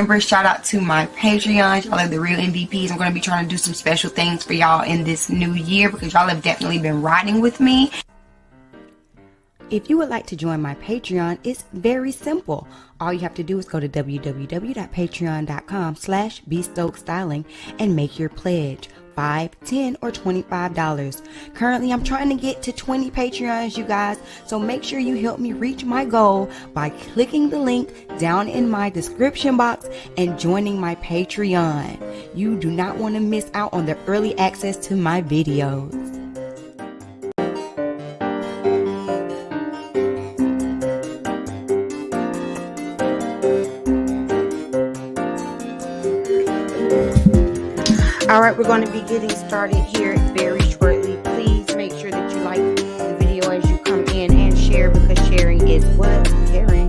remember, shout out to my Patreon. Y'all are the real MVPs. I'm going to be trying to do some special things for y'all in this new year because y'all have definitely been riding with me. If you would like to join my Patreon, it's very simple. All you have to do is go to www.patreon.com/bstokestyling and make your pledge. $5, $10, or $25. Currently, I'm trying to get to 20 Patreons, you guys. So make sure you help me reach my goal by clicking the link down in my description box and joining my Patreon. You do not want to miss out on the early access to my videos. All right, we're going to be getting started here very shortly. Please make sure that you like the video as you come in and share, because sharing is what? Caring.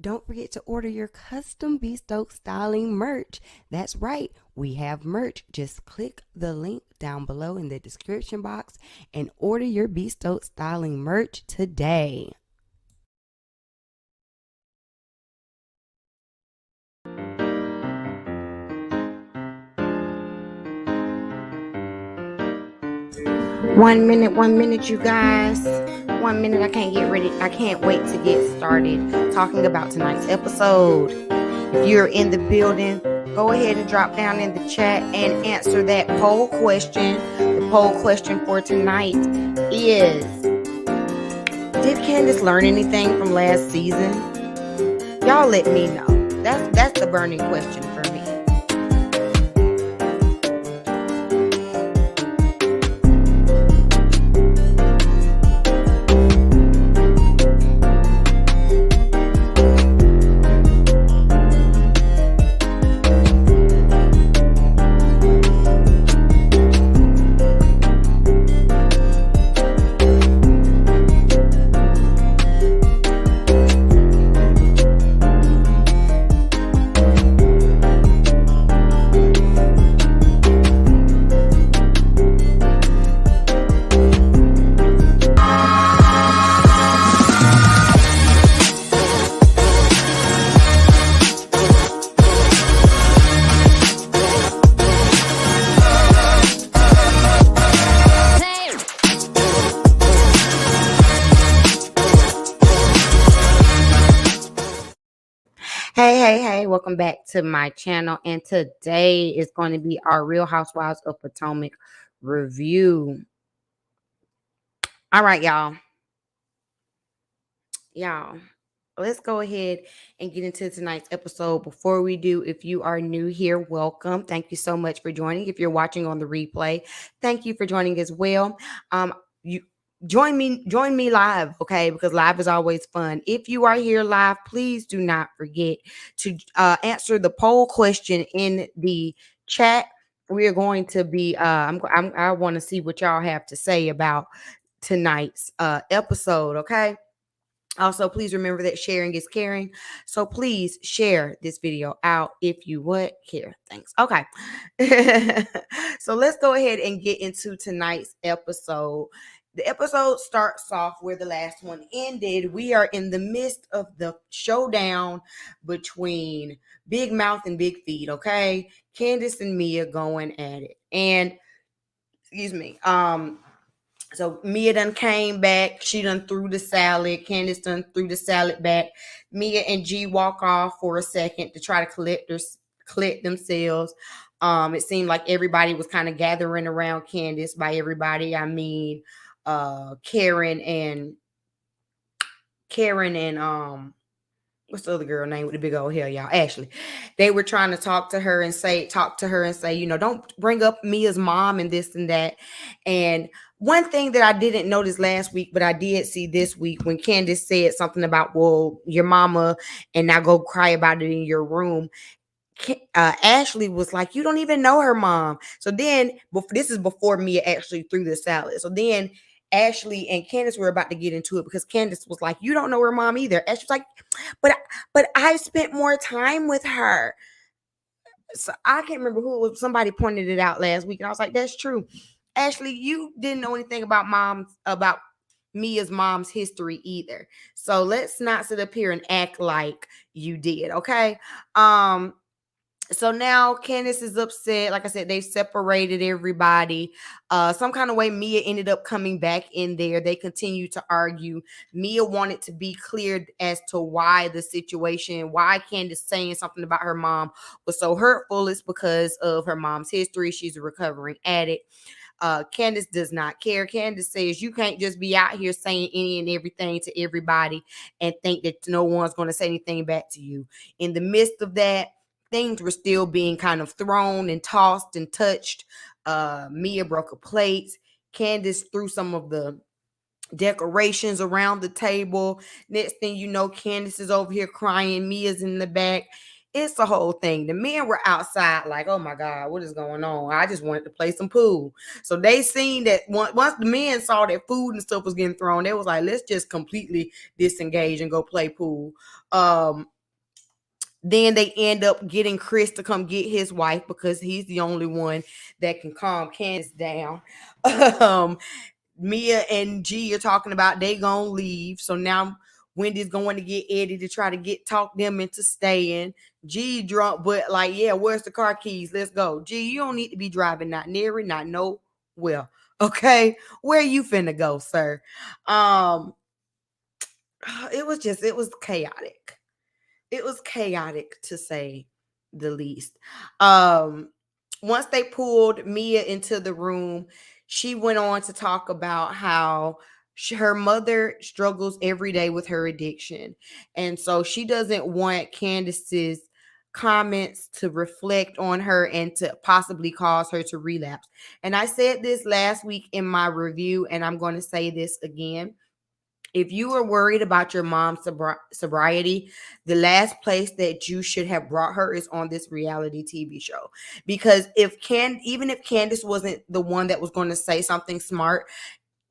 Don't forget to order your custom Bespoke Styling merch. That's right, we have merch. Just click the link down below in the description box and order your Bespoke Styling merch today. One minute, you guys. 1 minute, I can't get ready. I can't wait to get started talking about tonight's episode. If you're in the building, go ahead and drop down in the chat and answer that poll question. The poll question for tonight is, did Candace learn anything from last season? Y'all let me know. That's the burning question for me. Hey, welcome back to my channel, and today is going to be our Real Housewives of Potomac review. All right, y'all, let's go ahead and get into tonight's episode. Before we do, if you are new here, welcome. Thank you so much for joining. If you're watching on the replay, thank you for joining as well. You join me live, okay, because live is always fun. If you are here live, please do not forget to answer the poll question in the chat. We are going to be I want to see what y'all have to say about tonight's episode, okay? Also, please remember that sharing is caring. So please share this video out if you would care. Thanks. Okay. So let's go ahead and get into tonight's episode. The episode starts off where the last one ended. We are in the midst of the showdown between Big Mouth and Big Feet, okay? Candace and Mia going at it. And, excuse me, so Mia done came back. She done threw the salad. Candace done threw the salad back. Mia and G walk off for a second to try to collect themselves. It seemed like everybody was kind of gathering around Candace. By everybody, I mean Karen and what's the other girl name with the big old hair, y'all? Ashley. They were trying to talk to her and say, don't bring up Mia's mom and this and that. And one thing that I didn't notice last week, but I did see this week when Candace said something about, well, your mama, and now go cry about it in your room. Ashley was like, you don't even know her mom. So then, this is before Mia actually threw the salad. So then Ashley and Candace were about to get into it because Candace was like, you don't know her mom either. Ashley was like, but I've spent more time with her. So I can't remember who it was. Somebody pointed it out last week, and I was like, that's true. Ashley, you didn't know anything about Mia's mom's history either. So let's not sit up here and act like you did, okay? So now Candace is upset. Like I said, they separated everybody. Some kind of way Mia ended up coming back in there. They continued to argue. Mia wanted to be clear as to why the situation, why Candace saying something about her mom was so hurtful. It's because of her mom's history. She's a recovering addict. Candace does not care. Candace says you can't just be out here saying any and everything to everybody and think that no one's going to say anything back to you. In the midst of that, things were still being kind of thrown and tossed and touched. Mia broke a plate. Candace threw some of the decorations around the table. Next thing you know, Candace is over here crying. Mia's in the back. It's a whole thing. The men were outside like, oh my God, what is going on? I just wanted to play some pool. So they seen that once the men saw that food and stuff was getting thrown, they was like, let's just completely disengage and go play pool. Then they end up getting Chris to come get his wife because he's the only one that can calm Candace down. Mia and G are talking about they gonna leave. So now Wendy's going to get Eddie to try to talk them into staying. G drunk, but like, yeah, where's the car keys? Let's go. G, you don't need to be driving, not near it, not nowhere. Okay, where you finna go, sir? It was chaotic. It was chaotic to say the least. Once they pulled Mia into the room, she went on to talk about how her mother struggles every day with her addiction. And so she doesn't want Candace's comments to reflect on her and to possibly cause her to relapse. And I said this last week in my review, and I'm going to say this again. If you are worried about your mom's sobriety, the last place that you should have brought her is on this reality TV show. Because even if Candace wasn't the one that was going to say something smart,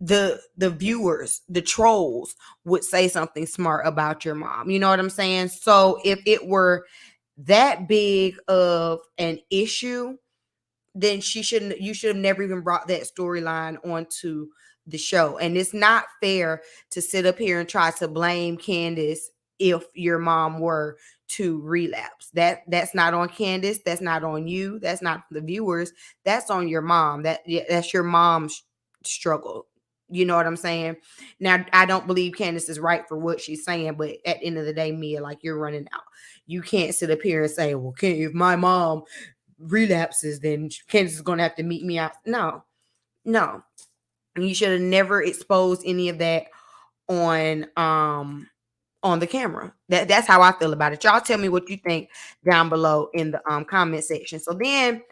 the viewers, the trolls would say something smart about your mom. You know what I'm saying? So if it were that big of an issue, then you should have never even brought that storyline onto the show. And it's not fair to sit up here and try to blame Candace if your mom were to relapse. That's not on Candace. That's not on you. That's not the viewers. That's on your mom. That's your mom's struggle. You know what I'm saying? Now, I don't believe Candace is right for what she's saying, but at the end of the day, Mia, like, you're running out. You can't sit up here and say, well, if my mom relapses, then Candace is going to have to meet me out. No. You should have never exposed any of that on the camera. That's how I feel about it. Y'all tell me what you think down below in the comment section. So then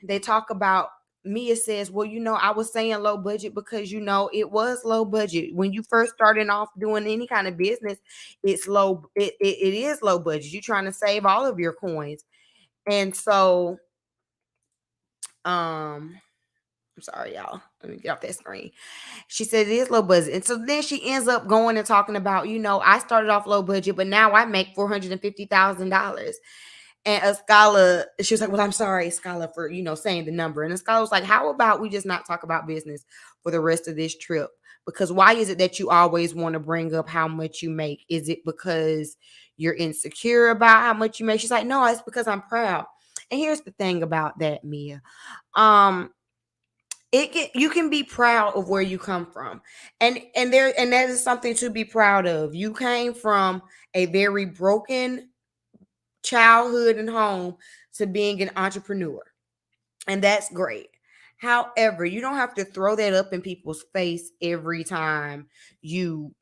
they talk about, Mia says, well, I was saying low budget because it was low budget. When you first starting off doing any kind of business, it's low, it is low budget. You're trying to save all of your coins. And so I'm sorry, y'all. Let me get off that screen. She said it is low budget. And so then she ends up going and talking about, I started off low budget, but now I make $450,000. And Escala, she was like, well, I'm sorry, Escala, for, saying the number. And Escala was like, how about we just not talk about business for the rest of this trip? Because why is it that you always want to bring up how much you make? Is it because you're insecure about how much you make? She's like, no, it's because I'm proud. And here's the thing about that, Mia. You can be proud of where you come from. And that is something to be proud of. You came from a very broken childhood and home to being an entrepreneur. And that's great. However, you don't have to throw that up in people's face every time you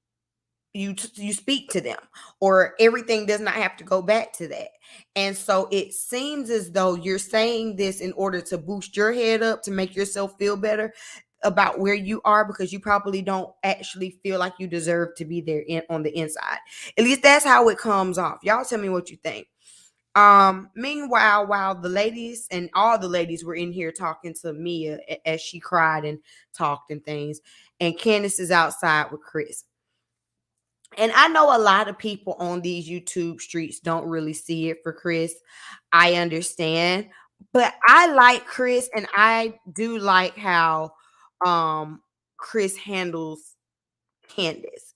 you speak to them, or everything does not have to go back to that. And so it seems as though you're saying this in order to boost your head up, to make yourself feel better about where you are, because you probably don't actually feel like you deserve to be there on the inside. At least that's how it comes off. Y'all tell me what you think. Meanwhile, while the ladies and all the ladies were in here talking to Mia as she cried and talked and things, and Candace is outside with Chris. And I know a lot of people on these YouTube streets don't really see it for Chris. I understand. But I like Chris, and I do like how Chris handles Candace.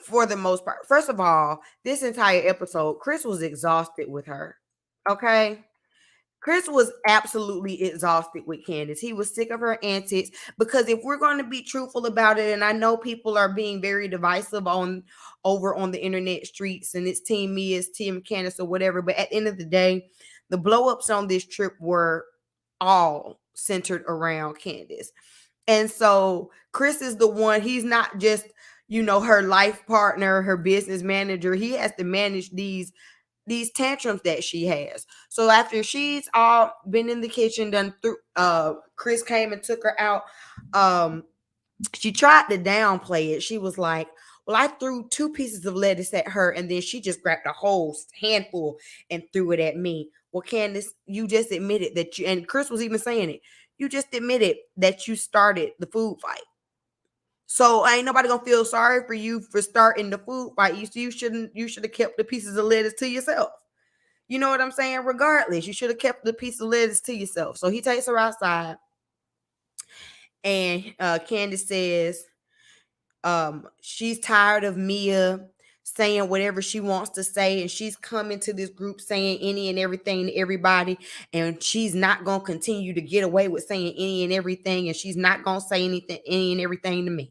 For the most part. First of all, this entire episode, Chris was exhausted with her. Okay? Chris was absolutely exhausted with Candace. He was sick of her antics, because if we're going to be truthful about it, and I know people are being very divisive over on the internet streets, and it's Team Me, it's Team Candace, or whatever, but at the end of the day, the blow-ups on this trip were all centered around Candace. And so Chris is the one, he's not just, her life partner, her business manager. He has to manage these tantrums that she has. So after she's all been in the kitchen, done through, Chris came and took her out. She tried to downplay it. She was like, well, I threw 2 pieces of lettuce at her, and then she just grabbed a whole handful and threw it at me. Well, Candace, you just admitted that you, and Chris was even saying it, you just admitted that you started the food fight. So ain't nobody gonna feel sorry for you for starting the food fight. You should have kept the pieces of lettuce to yourself. You know what I'm saying? Regardless, you should have kept the piece of lettuce to yourself. So he takes her outside, and Candace says she's tired of Mia saying whatever she wants to say, and she's coming to this group saying any and everything to everybody, and she's not gonna continue to get away with saying any and everything, and she's not gonna say any and everything to me.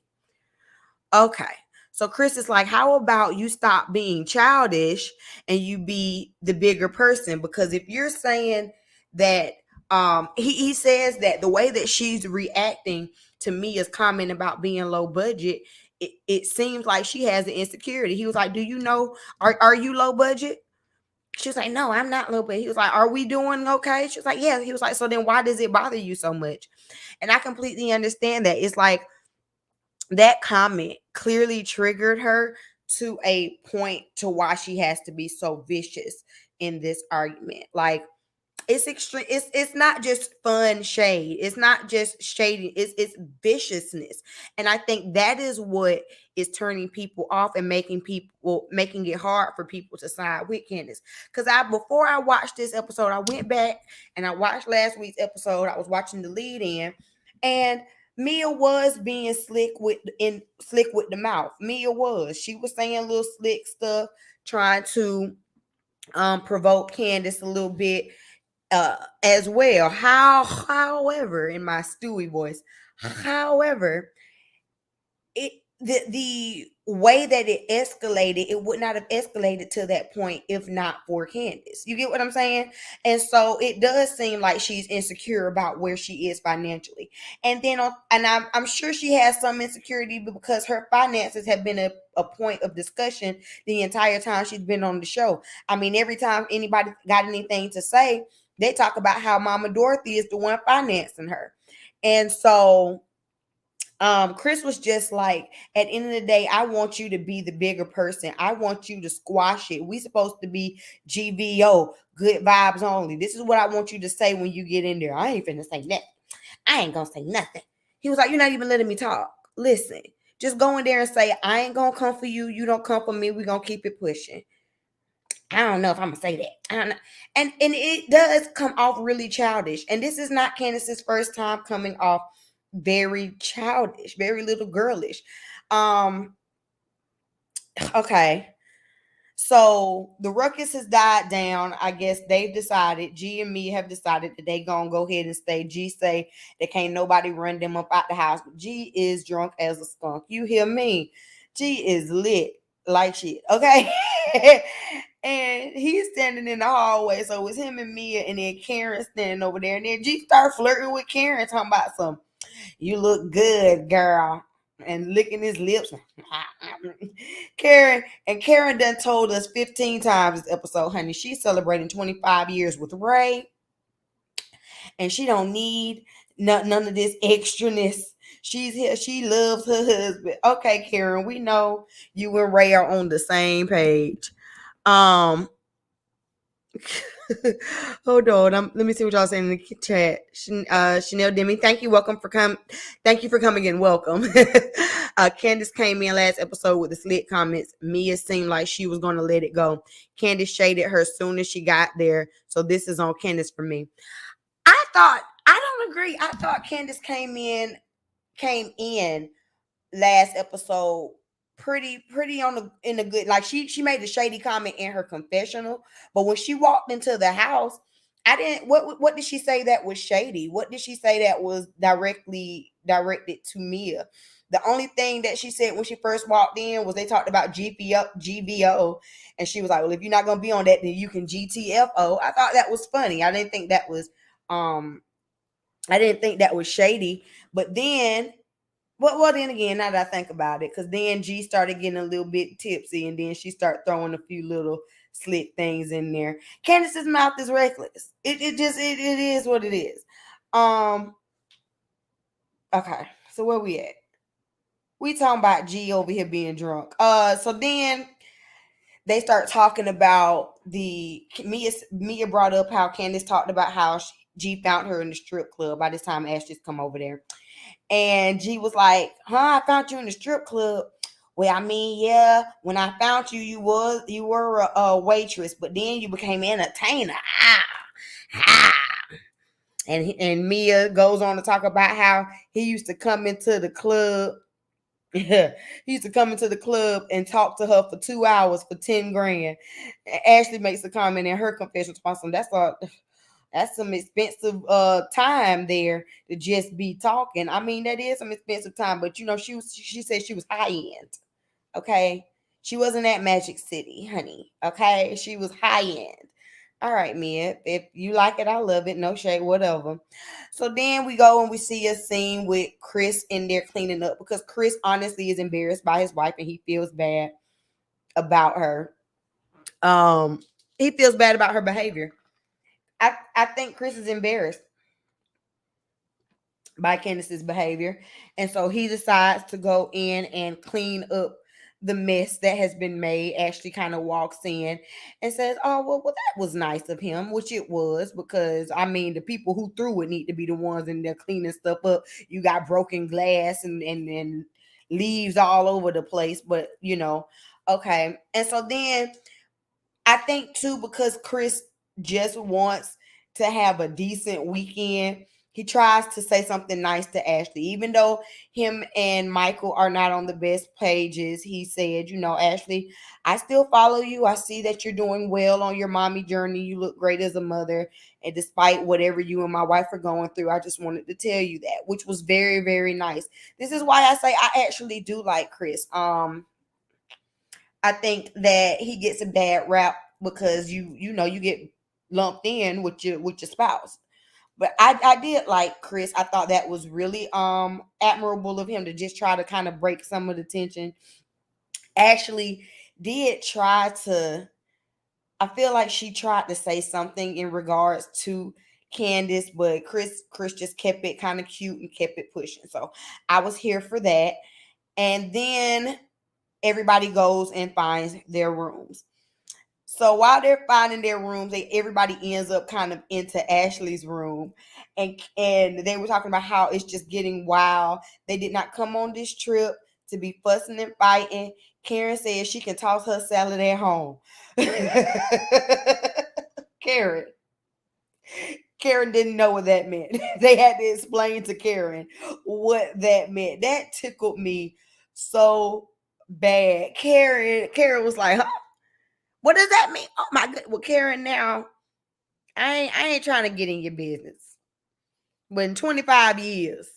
Okay. So Chris is like, how about you stop being childish and you be the bigger person? Because if you're saying that, he says that the way that she's reacting to Mia's comment about being low budget, it seems like she has an insecurity. He was like, do you know, are you low budget? She was like, no, I'm not low budget. He was like, are we doing okay? She was like, yeah. He was like, so then why does it bother you so much? And I completely understand that. It's like, that comment clearly triggered her to a point to why she has to be so vicious in this argument. Like, it's extreme. It's not just fun shade. It's not just shading. It's viciousness. And I think that is what is turning people off and making it hard for people to side with Candace. Because before I watched this episode, I went back and I watched last week's episode. I was watching the lead in, and Mia was being slick with the mouth. Mia was. She was saying little slick stuff, trying to provoke Candace a little bit as well. However, in my Stewie voice, however, the way that it escalated, it would not have escalated to that point if not for Candace. You get what I'm saying? And so it does seem like she's insecure about where she is financially. And then I'm sure she has some insecurity because her finances have been a point of discussion the entire time she's been on the show. I mean, every time anybody got anything to say, they talk about how Mama Dorothy is the one financing her. And so Chris was just like, at the end of the day, I want you to be the bigger person. I want you to squash it. We supposed to be GVO, good vibes only. This is what I want you to say when you get in there. I ain't finna say nothing. I ain't gonna say nothing. He was like, you're not even letting me talk. Listen, just go in there and say, I ain't gonna come for you. You don't come for me. We're gonna keep it pushing. I don't know if I'm gonna say that. I don't know. And it does come off really childish. And this is not Candace's first time coming off very childish, very little girlish. Okay. So the ruckus has died down. I guess they've decided, G and me have decided that they gonna go ahead and stay. G say that can't nobody run them up out the house. But G is drunk as a skunk. You hear me? G is lit like shit. Okay. And he's standing in the hallway. So it's him and Mia, and then Karen standing over there. And then G start flirting with Karen, talking about some, you look good, girl. And licking his lips. Karen done told us 15 times this episode, honey, she's celebrating 25 years with Ray. And she don't need none of this extraness. She's here. She loves her husband. Okay, Karen, we know you and Ray are on the same page. Hold on. Let me see what y'all saying in the chat. Chanel Demi, thank you. Welcome for coming. Thank you for coming and welcome. Candace came in last episode with the slick comments. Mia seemed like she was going to let it go. Candace shaded her as soon as she got there. So this is on Candace for me. I don't agree. I thought Candace came in last episode pretty in a good, like she made a shady comment in her confessional, but when she walked into the house, I didn't, what did she say that was shady? What did she say that was directly directed to Mia? The only thing that she said when she first walked in was they talked about GVO, and she was like, well, if you're not gonna be on that, then you can GTFO. I thought that was funny. I didn't think that was shady. But then, well, then again, now that I think about it, because then G started getting a little bit tipsy, and then she started throwing a few little slick things in there. Candace's mouth is reckless. It is what it is. Okay, so where we at? We talking about G over here being drunk. So then they start talking about Mia brought up how Candace talked about how G found her in the strip club. By this time, Ashley's come over there. And G was like, I found you in the strip club. Well, I mean, yeah, when I found you, you were a waitress, but then you became an entertainer. And Mia goes on to talk about how he used to come into the club. He used to come into the club and talk to her for 2 hours for 10 grand. Ashley makes a comment in her confession to some, that's some expensive time there to just be talking. I mean, that is some expensive time, but she said she was high end. Okay. She wasn't at Magic City, honey. Okay. She was high end. All right, Mia. If you like it, I love it. No shade, whatever. So then we go and we see a scene with Chris in there cleaning up, because Chris honestly is embarrassed by his wife and he feels bad about her. He feels bad about her behavior. I think Chris is embarrassed by Candace's behavior. And so he decides to go in and clean up the mess that has been made. Ashley kind of walks in and says, oh, well, that was nice of him, which it was, because, I mean, the people who threw it need to be the ones in there cleaning stuff up. You got broken glass and leaves all over the place, but, okay. And so then I think, too, because Chris just wants to have a decent weekend, he tries to say something nice to Ashley. Even though him and Michael are not on the best pages, he said, Ashley, I still follow you. I see that you're doing well on your mommy journey. You look great as a mother. And despite whatever you and my wife are going through, I just wanted to tell you that, which was very, very nice. This is why I say I actually do like Chris. I think that he gets a bad rap because you get lumped in with your spouse. But I did like Chris. I thought that was really admirable of him to just try to kind of break some of the tension. Ashley did try to, I feel like she tried to say something in regards to Candace, but Chris just kept it kind of cute and kept it pushing. So I was here for that. And then everybody goes and finds their rooms. So while they're finding their rooms, everybody ends up kind of into Ashley's room. And they were talking about how it's just getting wild. They did not come on this trip to be fussing and fighting. Karen says she can toss her salad at home. Karen didn't know what that meant. They had to explain to Karen what that meant. That tickled me so bad. Karen was like, huh? What does that mean? Oh my god. Well, Karen, now I ain't trying to get in your business. But in 25 years,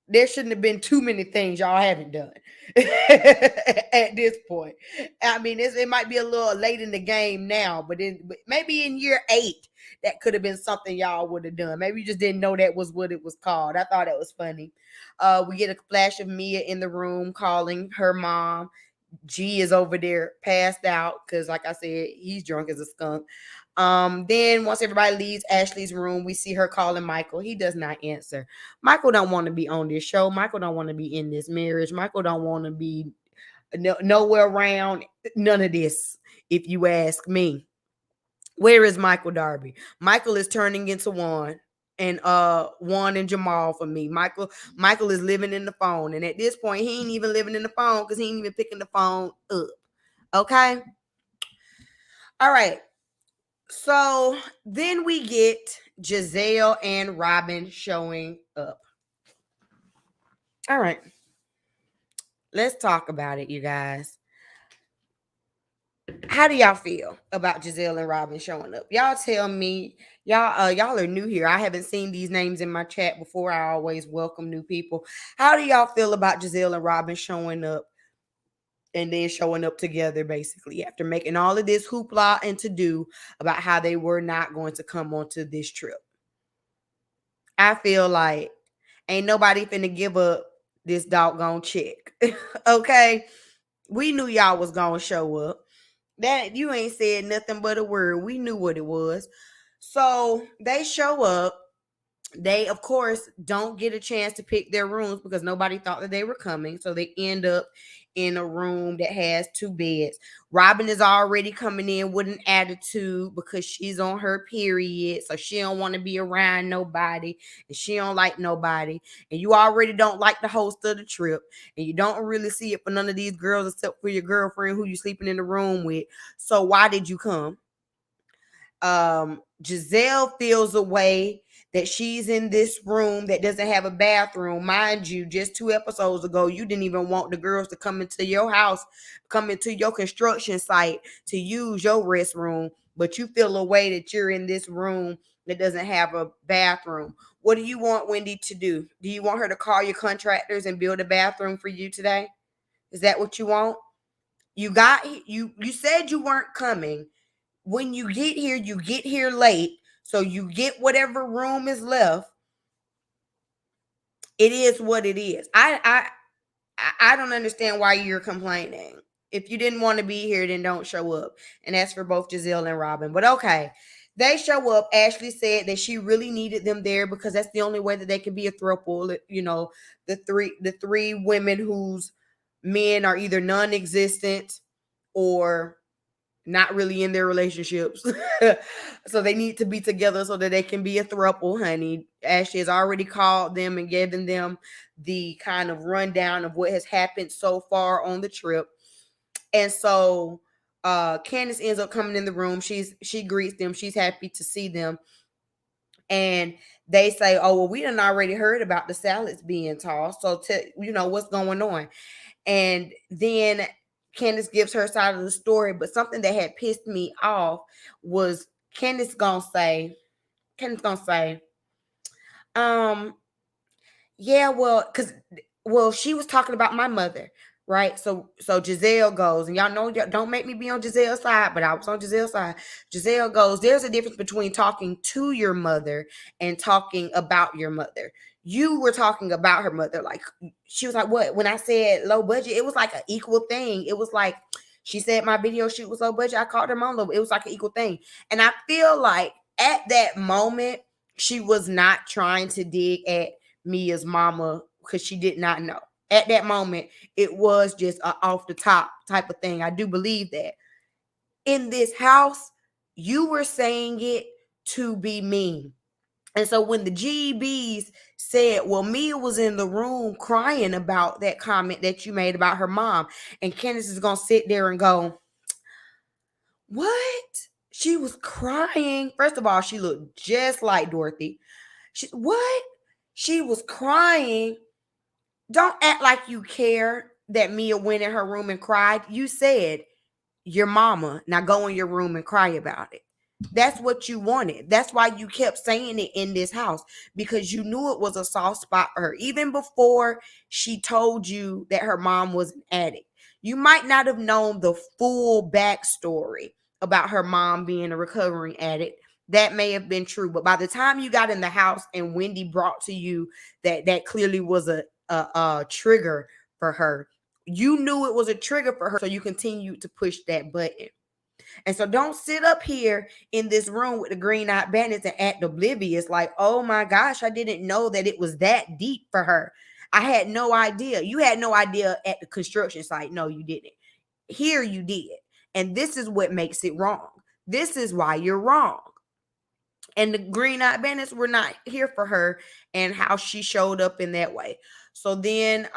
there shouldn't have been too many things y'all haven't done at this point. I mean, it might be a little late in the game now, but maybe in year 8, that could have been something y'all would have done. Maybe you just didn't know that was what it was called. I thought that was funny. We get a flash of Mia in the room calling her mom. G is over there passed out because, like I said, he's drunk as a skunk. Then once everybody leaves Ashley's room, we see her calling Michael. He does not answer. Michael don't want to be on this show. Michael don't want to be in this marriage. Michael don't want to be nowhere around none of this, if you ask me. Where is Michael Darby? Michael is turning into Juan and Jamal for me. Michael is living in the phone, and at this point he ain't even living in the phone because he ain't even picking the phone up. Okay, all right. So then we get Giselle and Robin showing up. All right, let's talk about it, you guys. How do y'all feel about Giselle and Robin showing up? Y'all tell me. Y'all are new here. I haven't seen these names in my chat before. I always welcome new people. How do y'all feel about Giselle and Robin showing up and then showing up together, basically, after making all of this hoopla and to-do about how they were not going to come onto this trip? I feel like ain't nobody finna give up this doggone check. Okay? We knew y'all was gonna show up. That you ain't said nothing but a word. We knew what it was. So they show up. They, of course, don't get a chance to pick their rooms because nobody thought that they were coming. So they end up in a room that has 2 beds. Robin is already coming in with an attitude because she's on her period. So she don't want to be around nobody. And she don't like nobody. And you already don't like the host of the trip. And you don't really see it for none of these girls except for your girlfriend who you sleeping in the room with. So why did you come? Giselle feels a way that she's in this room that doesn't have a bathroom. Mind you, just 2 episodes ago, you didn't even want the girls to come into your house, come into your construction site to use your restroom, but you feel a way that you're in this room that doesn't have a bathroom. What do you want Wendy to do? Do you want her to call your contractors and build a bathroom for you today? Is that what you want? You said you weren't coming. When you get here late. So you get whatever room is left. It is what it is. I don't understand why you're complaining. If you didn't want to be here, then don't show up. And that's for both Giselle and Robin. But okay. They show up. Ashley said that she really needed them there because that's the only way that they can be a throuple. You know, the three women whose men are either non-existent or not really in their relationships. So they need to be together so that they can be a throuple, honey. Ashley has already called them and given them the kind of rundown of what has happened so far on the trip. And so Candace ends up coming in the room. She greets them. She's happy to see them. And they say, oh, well, we done already heard about the salads being tossed. So, what's going on? And then Candace gives her side of the story, but something that had pissed me off was Candace gonna say, yeah, well, she was talking about my mother, right? So Giselle goes, and y'all know, don't make me be on Giselle's side, but I was on Giselle's side. Giselle goes, there's a difference between talking to your mother and talking about your mother. You were talking about her mother. Like, she was like, what? When I said low budget, it was like an equal thing. It was like, she said my video shoot was low budget. I called her mom low. It was like an equal thing. And I feel like at that moment, she was not trying to dig at Mia's mama because she did not know. At that moment, it was just an off the top type of thing. I do believe that. In this house, you were saying it to be mean. And so when the GBs said, well, Mia was in the room crying about that comment that you made about her mom, and Candace is going to sit there and go, what? She was crying. First of all, she looked just like Dorothy. What? She was crying. Don't act like you care that Mia went in her room and cried. You said your mama. Now go in your room and cry about it. That's what you wanted. That's why you kept saying it in this house, because you knew it was a soft spot for her. Even before she told you that her mom was an addict, you might not have known the full backstory about her mom being a recovering addict. That may have been true, but by the time you got in the house and Wendy brought to you that clearly was a trigger for her, you knew it was a trigger for her, so you continued to push that button. And so don't sit up here in this room with the green-eyed bandits and act oblivious like, oh my gosh, I didn't know that it was that deep for her. I had no idea. You had no idea at the construction site. No, you didn't. Here you did. And this is what makes it wrong. This is why you're wrong. And the green-eyed bandits were not here for her and how she showed up in that way. So then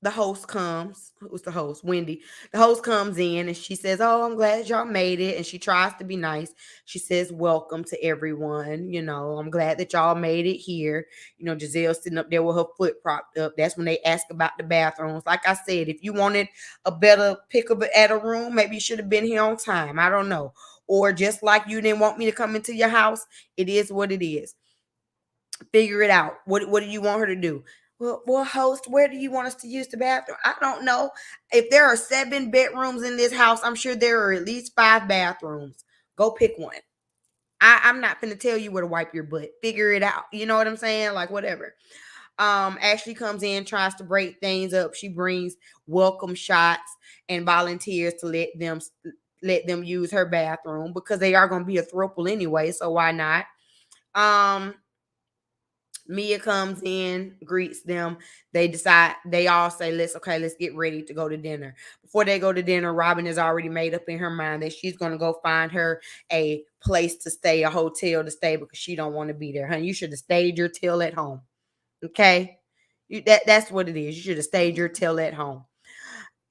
the host comes. Who's the host? Wendy. The host comes in and she says, oh, I'm glad y'all made it. And she tries to be nice. She says, welcome to everyone. I'm glad that y'all made it here. Giselle's sitting up there with her foot propped up. That's when they ask about the bathrooms. Like I said, if you wanted a better pick up at a room, maybe you should have been here on time. I don't know. Or just like you didn't want me to come into your house, it is what it is. Figure it out. What do you want her to do? Well, host, where do you want us to use the bathroom? I don't know. If there are 7 bedrooms in this house, I'm sure there are at least 5 bathrooms. Go pick one. I'm not going to tell you where to wipe your butt. Figure it out. You know what I'm saying? Like, whatever. Ashley comes in, tries to break things up. She brings welcome shots and volunteers to let them use her bathroom, because they are going to be a throuple anyway. So why not? Mia comes in, greets them. They all say, let's get ready to go to dinner. Before they go to dinner, Robin has already made up in her mind that she's going to go find her a place to stay, a hotel to stay, because she don't want to be there. Honey, you should have stayed your tail at home. Okay? That's what it is. You should have stayed your tail at home.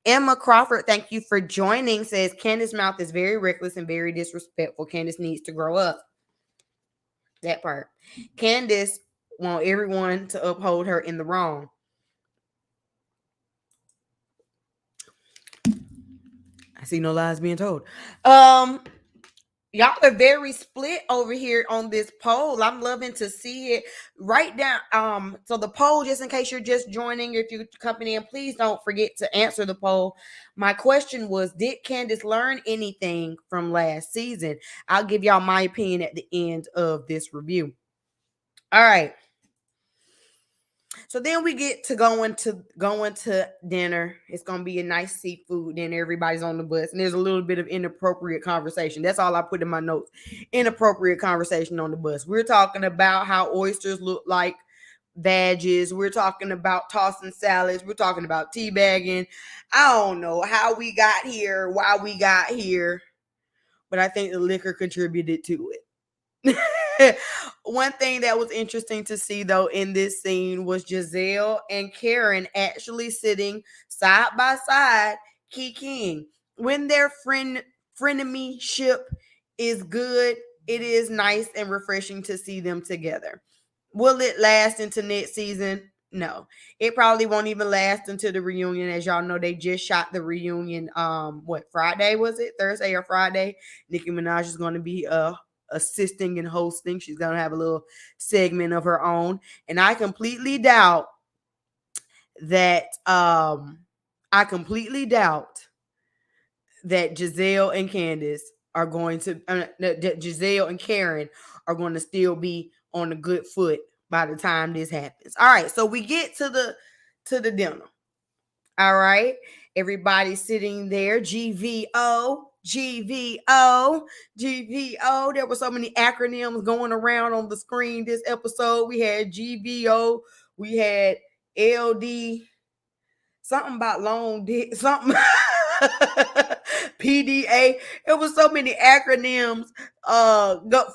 Emma Crawford, thank you for joining, says Candace's mouth is very reckless and very disrespectful. Candace needs to grow up. That part. Candace want everyone to uphold her in the wrong. I see no lies being told. Y'all are very split over here on this poll. I'm loving to see it. Write down. So the poll, just in case you're just joining, if you're coming in, please don't forget to answer the poll. My question was, did Candace learn anything from last season? I'll give y'all my opinion at the end of this review. All right. So then we get to going to dinner. It's gonna be a nice seafood dinner. Everybody's on the bus, and there's a little bit of inappropriate conversation. That's all I put in my notes. Inappropriate conversation on the bus. We're talking about how oysters look like badges. We're talking about tossing salads. We're talking about teabagging. I don't know how we got here, why we got here, but I think the liquor contributed to it. One thing that was interesting to see, though, in this scene was Giselle and Karen actually sitting side by side, kikiing. When their frenemy-ship is good, it is nice and refreshing to see them together. Will it last into next season? No. It probably won't even last until the reunion. As y'all know, they just shot the reunion. Friday was it? Thursday or Friday? Nicki Minaj is going to be assisting and hosting. She's gonna have a little segment of her own, and I completely doubt that Giselle and Candace are going to that Giselle and Karen are going to still be on a good foot by the time this happens. All right, so we get to the dinner. All right, everybody's sitting there. GVO. There were so many acronyms going around on the screen this episode. We had GVO, we had LD, something about long dick, something PDA. It was so many acronyms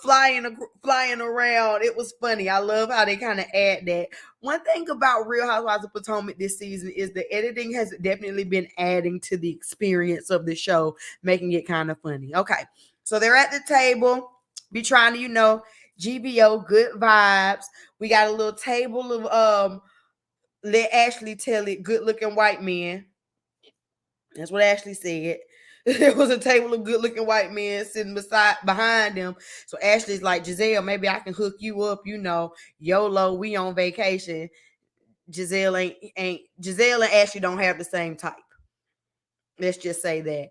flying around. It was funny. I love how they kind of add that. One thing about Real Housewives of Potomac this season is the editing has definitely been adding to the experience of the show, making it kind of funny. Okay, so they're at the table, be trying to, GBO, good vibes. We got a little table of let Ashley tell it, good looking white men. That's what Ashley said. There was a table of good-looking white men sitting behind them. So Ashley's like, Giselle, maybe I can hook you up. YOLO, we on vacation. Giselle ain't Giselle and Ashley don't have the same type. Let's just say that.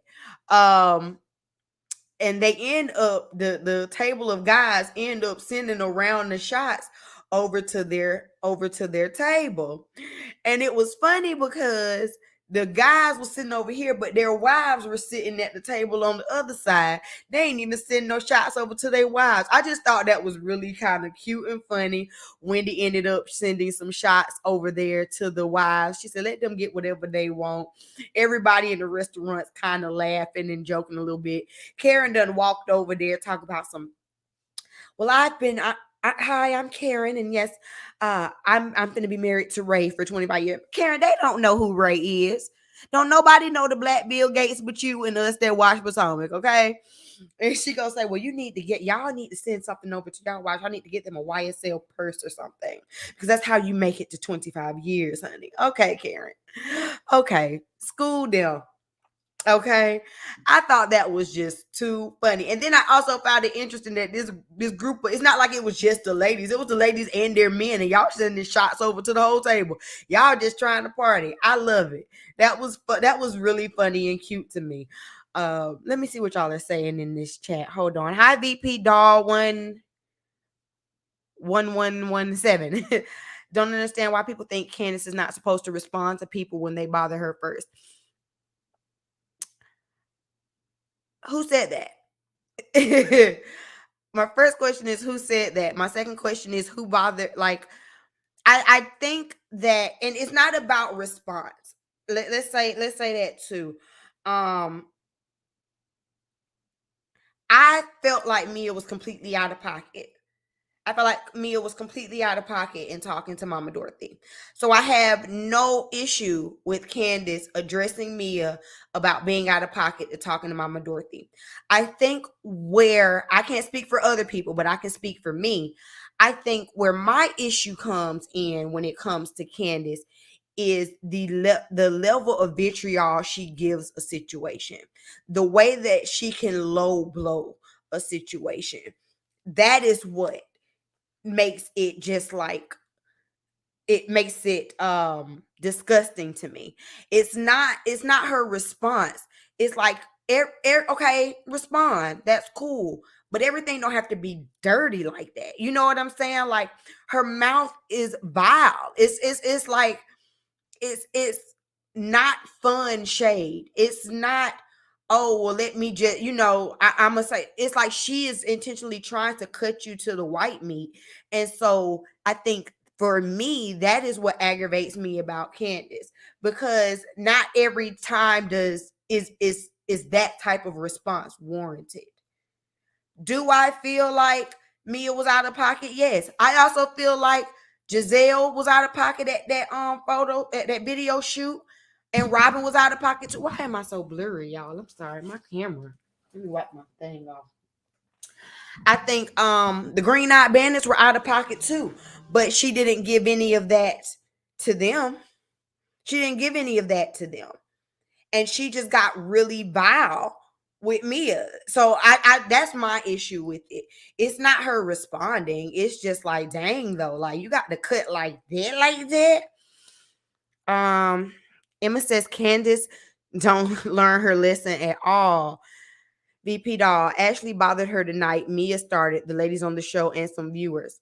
And they end up the table of guys end up sending around the shots over to their table. And it was funny because the guys were sitting over here, but their wives were sitting at the table on the other side. They ain't even sending no shots over to their wives. I just thought that was really kind of cute and funny. Wendy ended up sending some shots over there to the wives. She said, let them get whatever they want. Everybody in the restaurant's kind of laughing and joking a little bit. Karen done walked over there talking about some, well, hi, I'm Karen, and yes, I'm going to be married to Ray for 25 years. Karen, they don't know who Ray is. Don't nobody know the Black Bill Gates but you and us that watch Potomac, okay? And she gonna say, well, y'all need to send something over to y'all wives. Y'all need to get them a YSL purse or something, because that's how you make it to 25 years, honey. Okay, Karen. Okay, school them. Okay, I thought that was just too funny. And then I also found it interesting that this group, it's not like it was just the ladies, it was the ladies and their men, and y'all sending shots over to the whole table. Y'all just trying to party. I love it. That was really funny and cute to me. Let me see what y'all are saying in this chat. Hold on. Hi, VP Doll 1117. Don't understand why people think Candace is not supposed to respond to people when they bother her first. Who said that? My first question is, who said that? My second question is, who bothered? Like, I think that, and it's not about response. Let's say that too. I felt like Mia was completely out of pocket. I felt like Mia was completely out of pocket in talking to Mama Dorothy. So I have no issue with Candace addressing Mia about being out of pocket and talking to Mama Dorothy. I think where, I can't speak for other people, but I can speak for me. I think where my issue comes in when it comes to Candace is the level of vitriol she gives a situation. The way that she can low blow a situation. That is what makes it just like, it makes it disgusting to me. It's not her response. It's like, okay, respond, that's cool, but everything don't have to be dirty like that. You know what I'm saying? Like, her mouth is vile. It's like, it's not fun shade. It's not, oh, well, let me just, I'm gonna say, it's like she is intentionally trying to cut you to the white meat. And so I think for me, that is what aggravates me about Candace, because not every time is that type of response warranted. Do I feel like Mia was out of pocket? Yes. I also feel like Giselle was out of pocket at that photo, at that video shoot, and Robin was out of pocket too. Why am I so blurry, y'all? I'm sorry, my camera. Let me wipe my thing off. I think the Green Eyed Bandits were out of pocket too, but she didn't give any of that to them. She didn't give any of that to them, and she just got really vile with Mia. So I that's my issue with it. It's not her responding. It's just like, dang though, like, you got to cut like that. Emma says Candace don't learn her lesson at all. VP Doll, Ashley bothered her tonight. Mia started, the ladies on the show, and some viewers.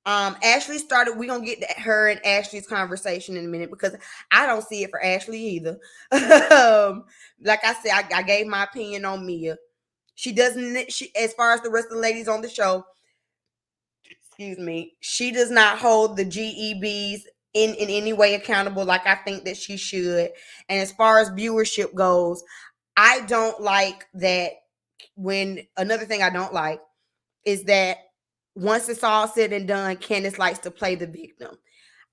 Ashley started. We're gonna get to her and Ashley's conversation in a minute, because I don't see it for Ashley either. Like I said, I gave my opinion on Mia. She doesn't, as far as the rest of the ladies on the show, excuse me, she does not hold the GEBs in any way accountable like I think that she should. And as far as viewership goes, I don't like that. Another thing I don't like is that once it's all said and done, Candace likes to play the victim.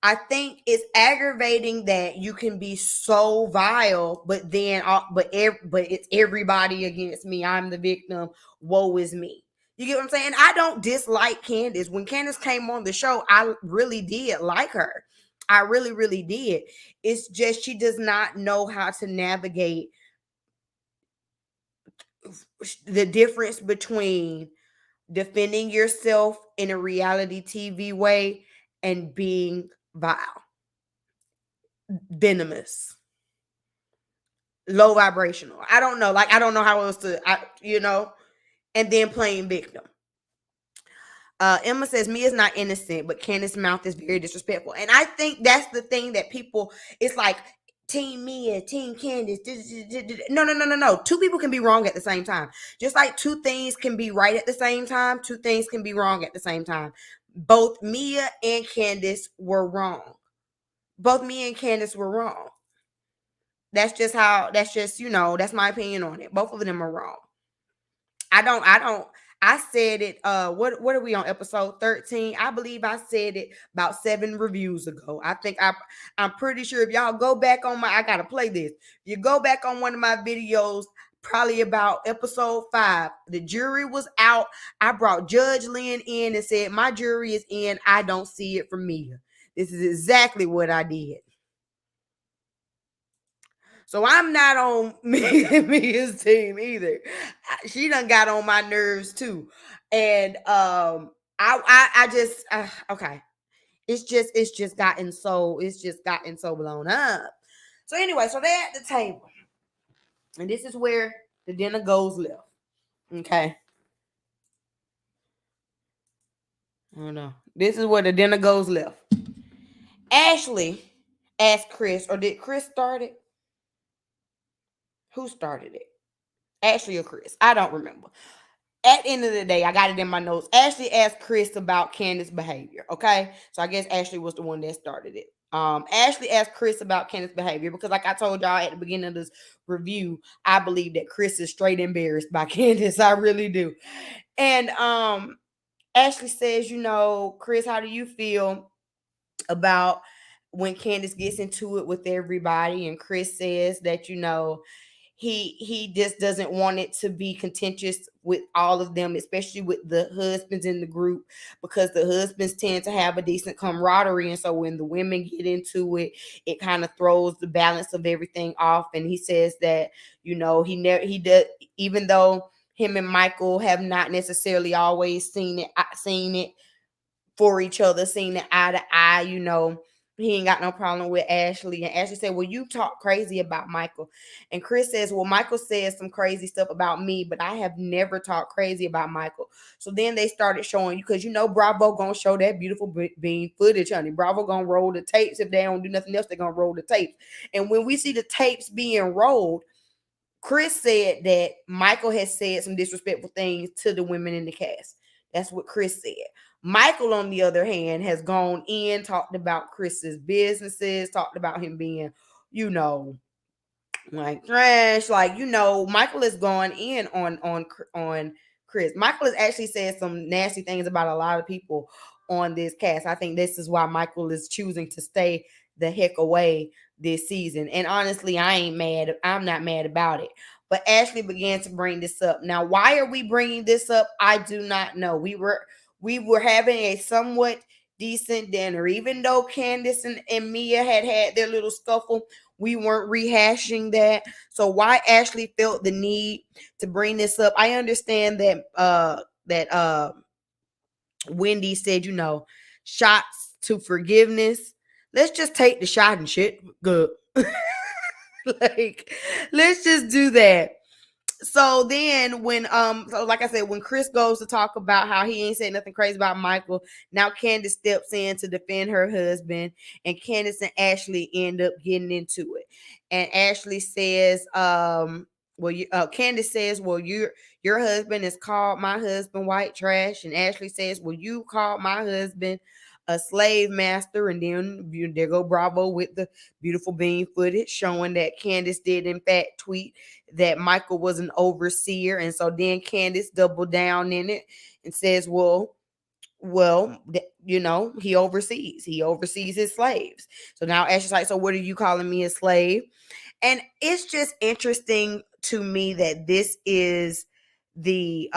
I think it's aggravating that you can be so vile, but then, but it's everybody against me. I'm the victim. Woe is me. You get what I'm saying? I don't dislike Candace. When Candace came on the show, I really did like her. I really, really did. It's just she does not know how to navigate the difference between defending yourself in a reality TV way and being vile, venomous, low vibrational. I don't know. Like, I don't know how else to, and then playing victim. Emma says Mia's not innocent, but Candace's mouth is very disrespectful. And I think that's the thing that people, it's like Team Mia, Team Candace. No. Two people can be wrong at the same time. Just like two things can be right at the same time, two things can be wrong at the same time. Both Mia and Candace were wrong. Both Mia and Candace were wrong. That's just, that's my opinion on it. Both of them are wrong. I said it, what are we on, episode 13? I believe I said it about 7 reviews ago. I'm pretty sure if y'all go back on I gotta play this. If you go back on one of my videos, probably about episode 5, the jury was out. I brought Judge Lynn in and said, my jury is in. I don't see it from Mia. This is exactly what I did. So I'm not on Mia's team either. She done got on my nerves too. And I just okay. It's just gotten so blown up. So anyway, so they're at the table. And this is where the dinner goes left. Okay. I don't know. This is where the dinner goes left. Ashley asked Chris, or did Chris start it? Who started it? Ashley or Chris? I don't remember. At the end of the day, I got it in my notes. Ashley asked Chris about Candace's behavior. Okay. So I guess Ashley was the one that started it. Ashley asked Chris about Candace's behavior because, like I told y'all at the beginning of this review, I believe that Chris is straight embarrassed by Candace. I really do. And Ashley says, Chris, how do you feel about when Candace gets into it with everybody? And Chris says that, he just doesn't want it to be contentious with all of them, especially with the husbands in the group, because the husbands tend to have a decent camaraderie. And so when the women get into it, it kind of throws the balance of everything off. And he says that, he does, even though him and Michael have not necessarily always seen it for each other, seen it eye to eye, he ain't got no problem with Ashley. And Ashley said, well, you talk crazy about Michael. And Chris says, well, Michael says some crazy stuff about me, but I have never talked crazy about Michael. So then they started showing you, because Bravo gonna show that beautiful bean footage, honey. Bravo gonna roll the tapes. If they don't do nothing else, they're gonna roll the tapes. And when we see the tapes being rolled, Chris said that Michael has said some disrespectful things to the women in the cast. That's what Chris said. Michael, on the other hand, has gone in, talked about Chris's businesses, talked about him being, like trash. Like, Michael has gone in on Chris. Michael has actually said some nasty things about a lot of people on this cast. I think this is why Michael is choosing to stay the heck away this season. And honestly, I'm not mad about it. But Ashley began to bring this up. Now, why are we bringing this up? I do not know. We were having a somewhat decent dinner. Even though Candace and Mia had their little scuffle, we weren't rehashing that. So why Ashley felt the need to bring this up, I understand that Wendy said, shots to forgiveness. Let's just take the shot and shit. Good. Like, let's just do that. So then when like I said, when Chris goes to talk about how he ain't saying nothing crazy about Michael, now Candace steps in to defend her husband, and Candace and Ashley end up getting into it. And Ashley says, Candace says, well, your husband has called my husband white trash. And Ashley says, well, you called my husband a slave master. And then there go Bravo with the beautiful bean footage showing that Candace did in fact tweet that Michael was an overseer. And so then Candace doubled down in it and says, well, he oversees his slaves. So now Ashley's like, so what are you calling me a slave? And it's just interesting to me that this is the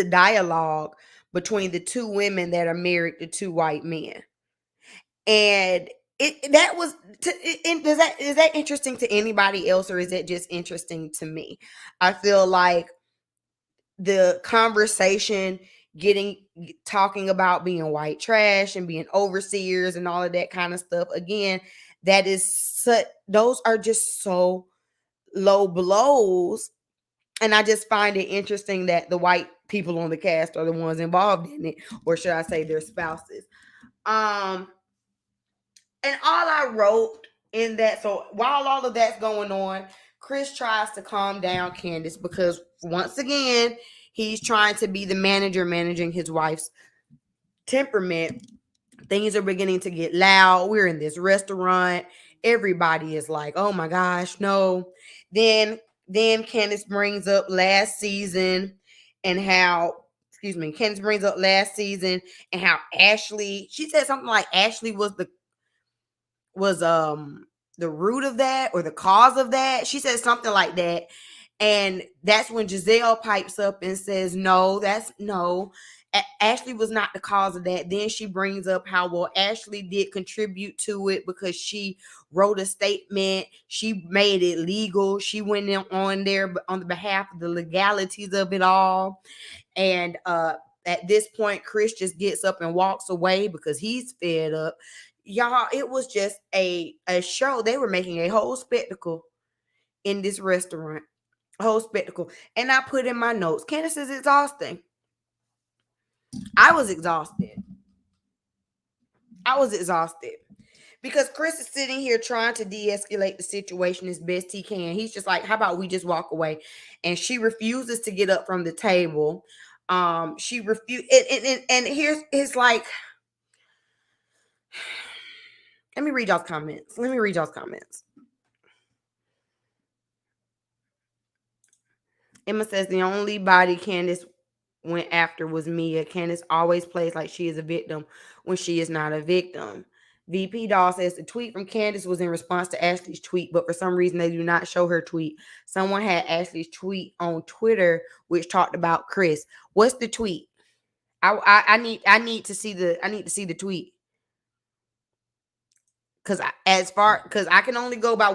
dialogue between the two women that are married to two white men. And that was is that interesting to anybody else, or is it just interesting to me? I feel like the conversation getting talking about being white trash and being overseers and all of that kind of stuff, again, that is such, those are just so low blows. And I just find it interesting that the white people on the cast are the ones involved in it, or should I say their spouses. um and all I wrote in that, so while all of that's going on, Chris tries to calm down Candace because once again, he's trying to be the manager managing his wife's temperament. Things are beginning to get loud. We're in this restaurant. Everybody is like, oh my gosh, no. Then Candace brings up last season and how, Candace brings up last season and how Ashley, she said something like Ashley was the root of that or the cause of that. She said something like that. And that's when Giselle pipes up and says, no, Ashley was not the cause of that. Then she brings up how, well, Ashley did contribute to it because she wrote a statement. She made it legal. She went in on there on the behalf of the legalities of it all. And at this point, Chris just gets up and walks away because he's fed up. Y'all, it was just a show. They were making a whole spectacle in this restaurant. A whole spectacle. And I put in my notes, Candace is exhausting. I was exhausted because Chris is sitting here trying to de-escalate the situation as best he can. He's just like, how about we just walk away? And she refuses to get up from the table. She refused, and here's his like, let me read y'all's comments. Emma says the only body Candace went after was Mia. Candace always plays like she is a victim when she is not a victim. VP Doll says the tweet from Candace was in response to Ashley's tweet, but for some reason they do not show her tweet. Someone had Ashley's tweet on Twitter, which talked about Chris. What's the tweet? I need to see the tweet. Because I can only go by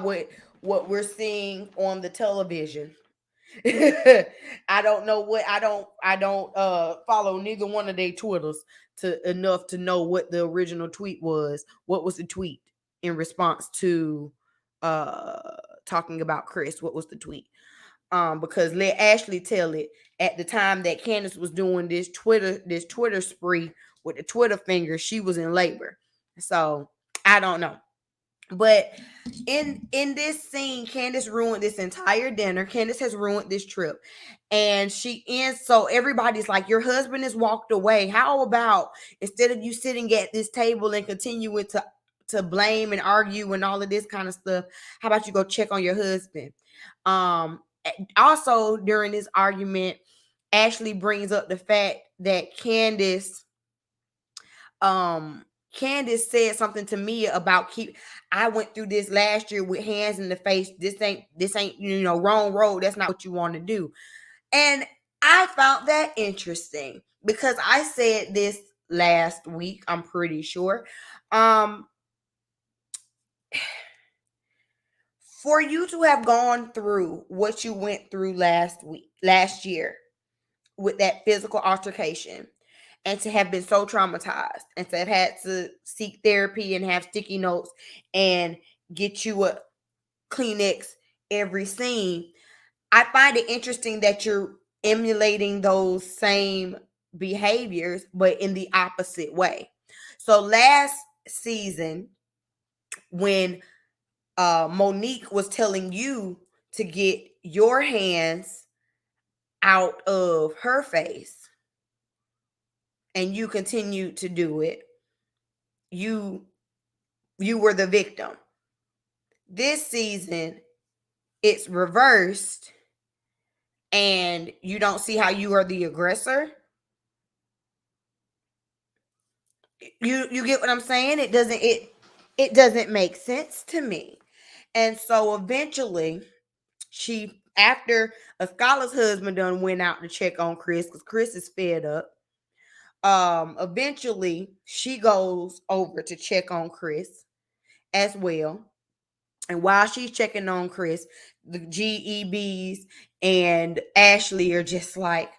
what we're seeing on the television. I don't know what I don't follow neither one of their Twitters enough to know what the original tweet was. What was the tweet in response to talking about Chris? What was the tweet? Because let Ashley tell it. At the time that Candace was doing this Twitter spree with the Twitter finger, she was in labor. So I don't know. But in this scene, Candace ruined this entire dinner. Candace has ruined this trip. And she ends, so everybody's like, your husband has walked away. How about instead of you sitting at this table and continuing to blame and argue and all of this kind of stuff, how about you go check on your husband? Also, during this argument, Ashley brings up the fact that Candace said something to me about I went through this last year with hands in the face. This ain't wrong road. That's not what you want to do. And I found that interesting because I said this last week, I'm pretty sure. For you to have gone through what you went through last year with that physical altercation, and to have been so traumatized and to have had to seek therapy and have sticky notes and get you a Kleenex every scene, I find it interesting that you're emulating those same behaviors, but in the opposite way. So last season, when Monique was telling you to get your hands out of her face, and you continued to do it, you were the victim. This season, it's reversed, and you don't see how you are the aggressor. You get what I'm saying? It doesn't make sense to me. And so eventually, after Ascala's husband done went out to check on Chris because Chris is fed up. Eventually she goes over to check on Chris, as well. And while she's checking on Chris, the GEBs and Ashley are just like,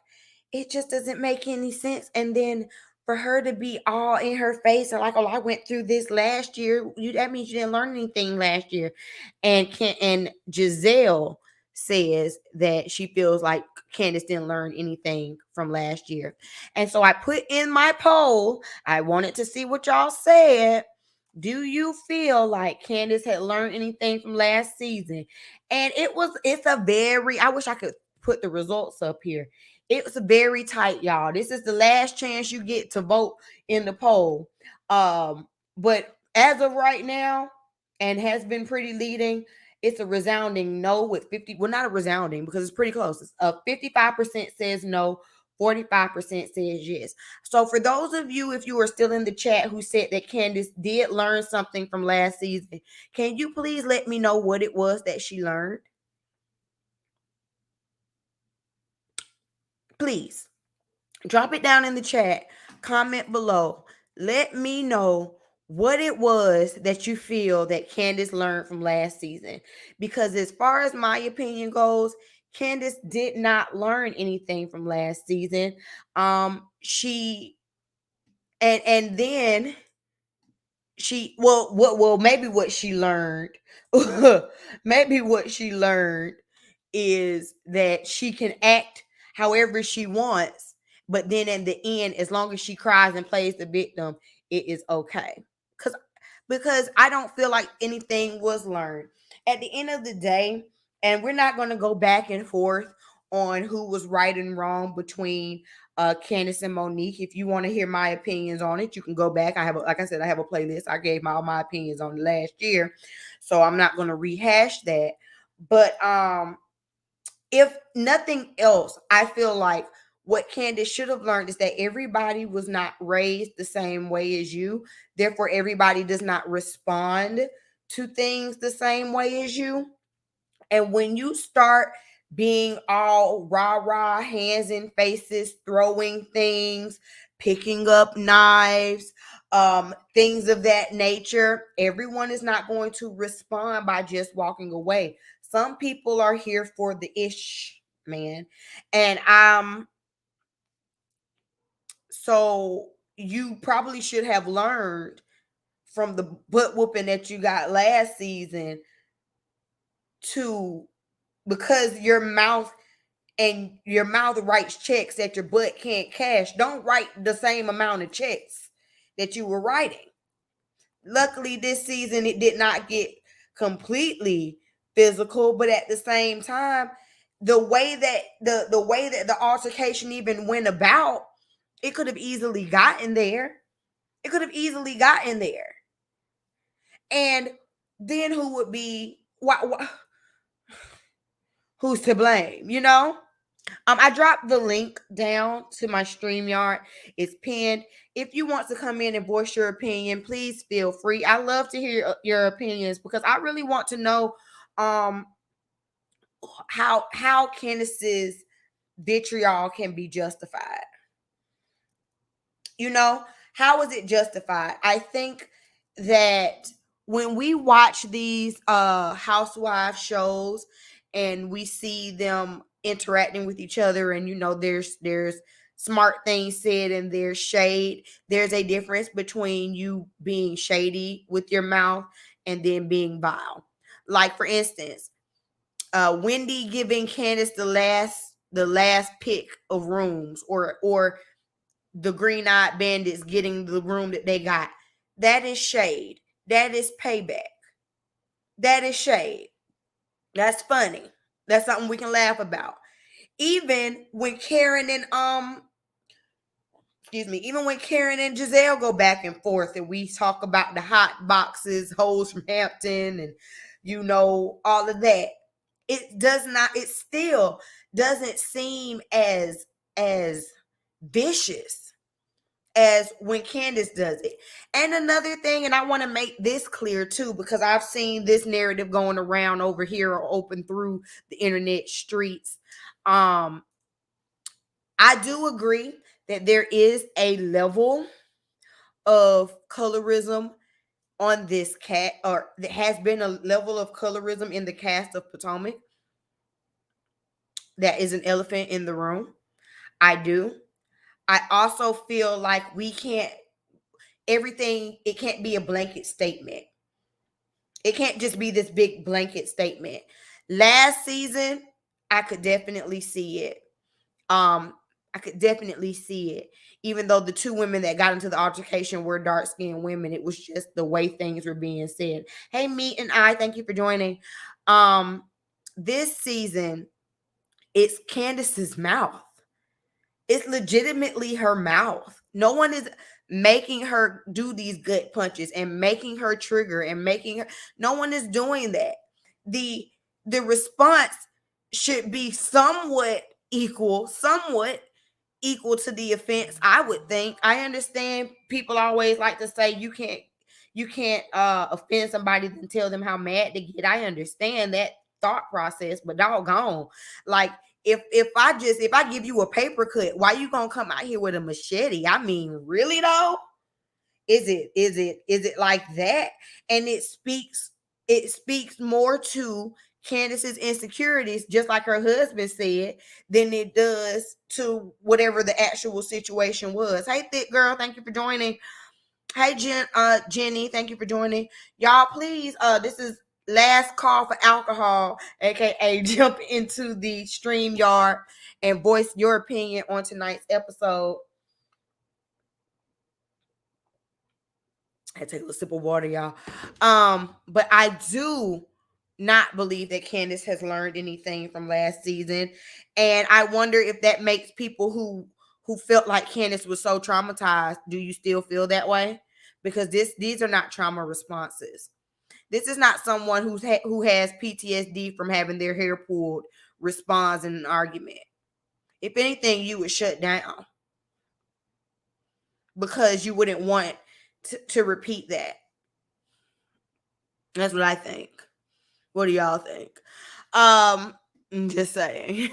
it just doesn't make any sense. And then for her to be all in her face and like, oh, I went through this last year. That means you didn't learn anything last year. And Giselle says that she feels like Candace didn't learn anything from last year. And so I put in my poll, I wanted to see what y'all said. Do you feel like Candace had learned anything from last season? And I wish I could put the results up here. It's very tight, y'all. This is the last chance you get to vote in the poll. But as of right now, and has been pretty leading, it's a resounding no with 50. Well, not a resounding because it's pretty close. It's 55% says no, 45% says yes. So for those of you, if you are still in the chat, who said that Candace did learn something from last season, can you please let me know what it was that she learned? Please drop it down in the chat, comment below. Let me know what it was that you feel that Candace learned from last season. Because as far as my opinion goes, Candace did not learn anything from last season. She and then maybe what she learned maybe what she learned is that she can act however she wants, but then in the end, as long as she cries and plays the victim, it is okay. Because I don't feel like anything was learned at the end of the day. And we're not going to go back and forth on who was right and wrong between Candace and Monique. If you want to hear my opinions on it, you can go back. Like I said, I have a playlist. I gave all my opinions on last year, so I'm not going to rehash that. But if nothing else, I feel like what Candace should have learned is that everybody was not raised the same way as you. Therefore, everybody does not respond to things the same way as you. And when you start being all rah-rah, hands in faces, throwing things, picking up knives, things of that nature, everyone is not going to respond by just walking away. Some people are here for the ish, man. And so you probably should have learned from the butt whooping that you got last season to, because your mouth writes checks that your butt can't cash. Don't write the same amount of checks that you were writing. Luckily, this season it did not get completely physical, but at the same time, the way that the altercation even went about, it could have easily gotten there. It could have easily gotten there. And then who would be who's to blame, you know? I dropped the link down to my StreamYard. It's pinned. If you want to come in and voice your opinion, please feel free. I love to hear your opinions because I really want to know how Candace's vitriol can be justified. You know, how is it justified? I think that when we watch these housewife shows and we see them interacting with each other, and there's smart things said and there's shade, there's a difference between you being shady with your mouth and then being vile. Like, for instance, Wendy giving Candace the last pick of rooms, or the green-eyed bandits getting the room that they got. That is shade. That is payback. That is shade. That's funny. That's something we can laugh about. Even when Karen and Giselle go back and forth and we talk about the hot boxes, hoes from Hampton, and all of that, it still doesn't seem as vicious as when Candace does it. And another thing, and I want to make this clear too, because I've seen this narrative going around over here or open through the internet streets. I do agree that there is a level of colorism on this cat, or there has been a level of colorism in the cast of Potomac that is an elephant in the room. I do. I also feel like we can't, everything, it can't be a blanket statement. It can't just be this big blanket statement. Last season, I could definitely see it. I could definitely see it. Even though the two women that got into the altercation were dark-skinned women, it was just the way things were being said. Hey, Meet and I, thank you for joining. This season, it's Candace's mouth. It's legitimately her mouth. No one is making her do these gut punches and making her trigger and making her. No one is doing that. The response should be somewhat equal to the offense, I would think. I understand people always like to say you can't offend somebody and tell them how mad they get. I understand that thought process, but doggone, like if I give you a paper cut, why you gonna come out here with a machete? I mean, really though? Is it like that? And it speaks more to Candace's insecurities, just like her husband said, than it does to whatever the actual situation was. Hey, thick girl, thank you for joining. Hey, Jenny, thank you for joining. Y'all, please, this is last call for alcohol, aka jump into the StreamYard and voice your opinion on tonight's episode. I take a little sip of water, y'all. But I do not believe that Candace has learned anything from last season, and I wonder if that makes people who felt like Candace was so traumatized. Do you still feel that way? Because these are not trauma responses. This is not someone who has PTSD from having their hair pulled responds in an argument. If anything, you would shut down because you wouldn't want to repeat that. That's what I think. What do y'all think? I'm just saying.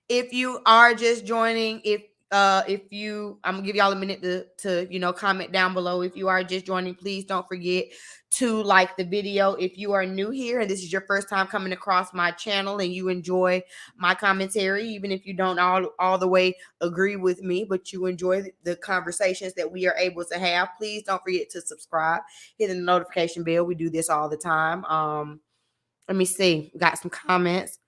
If you are just joining, if I'm gonna give y'all a minute to comment down below. If you are just joining, please don't forget to like the video. If you are new here and this is your first time coming across my channel and you enjoy my commentary, even if you don't all the way agree with me, but you enjoy the conversations that we are able to have, please don't forget to subscribe, hit the notification bell. We do this all the time. Let me see. Got some comments.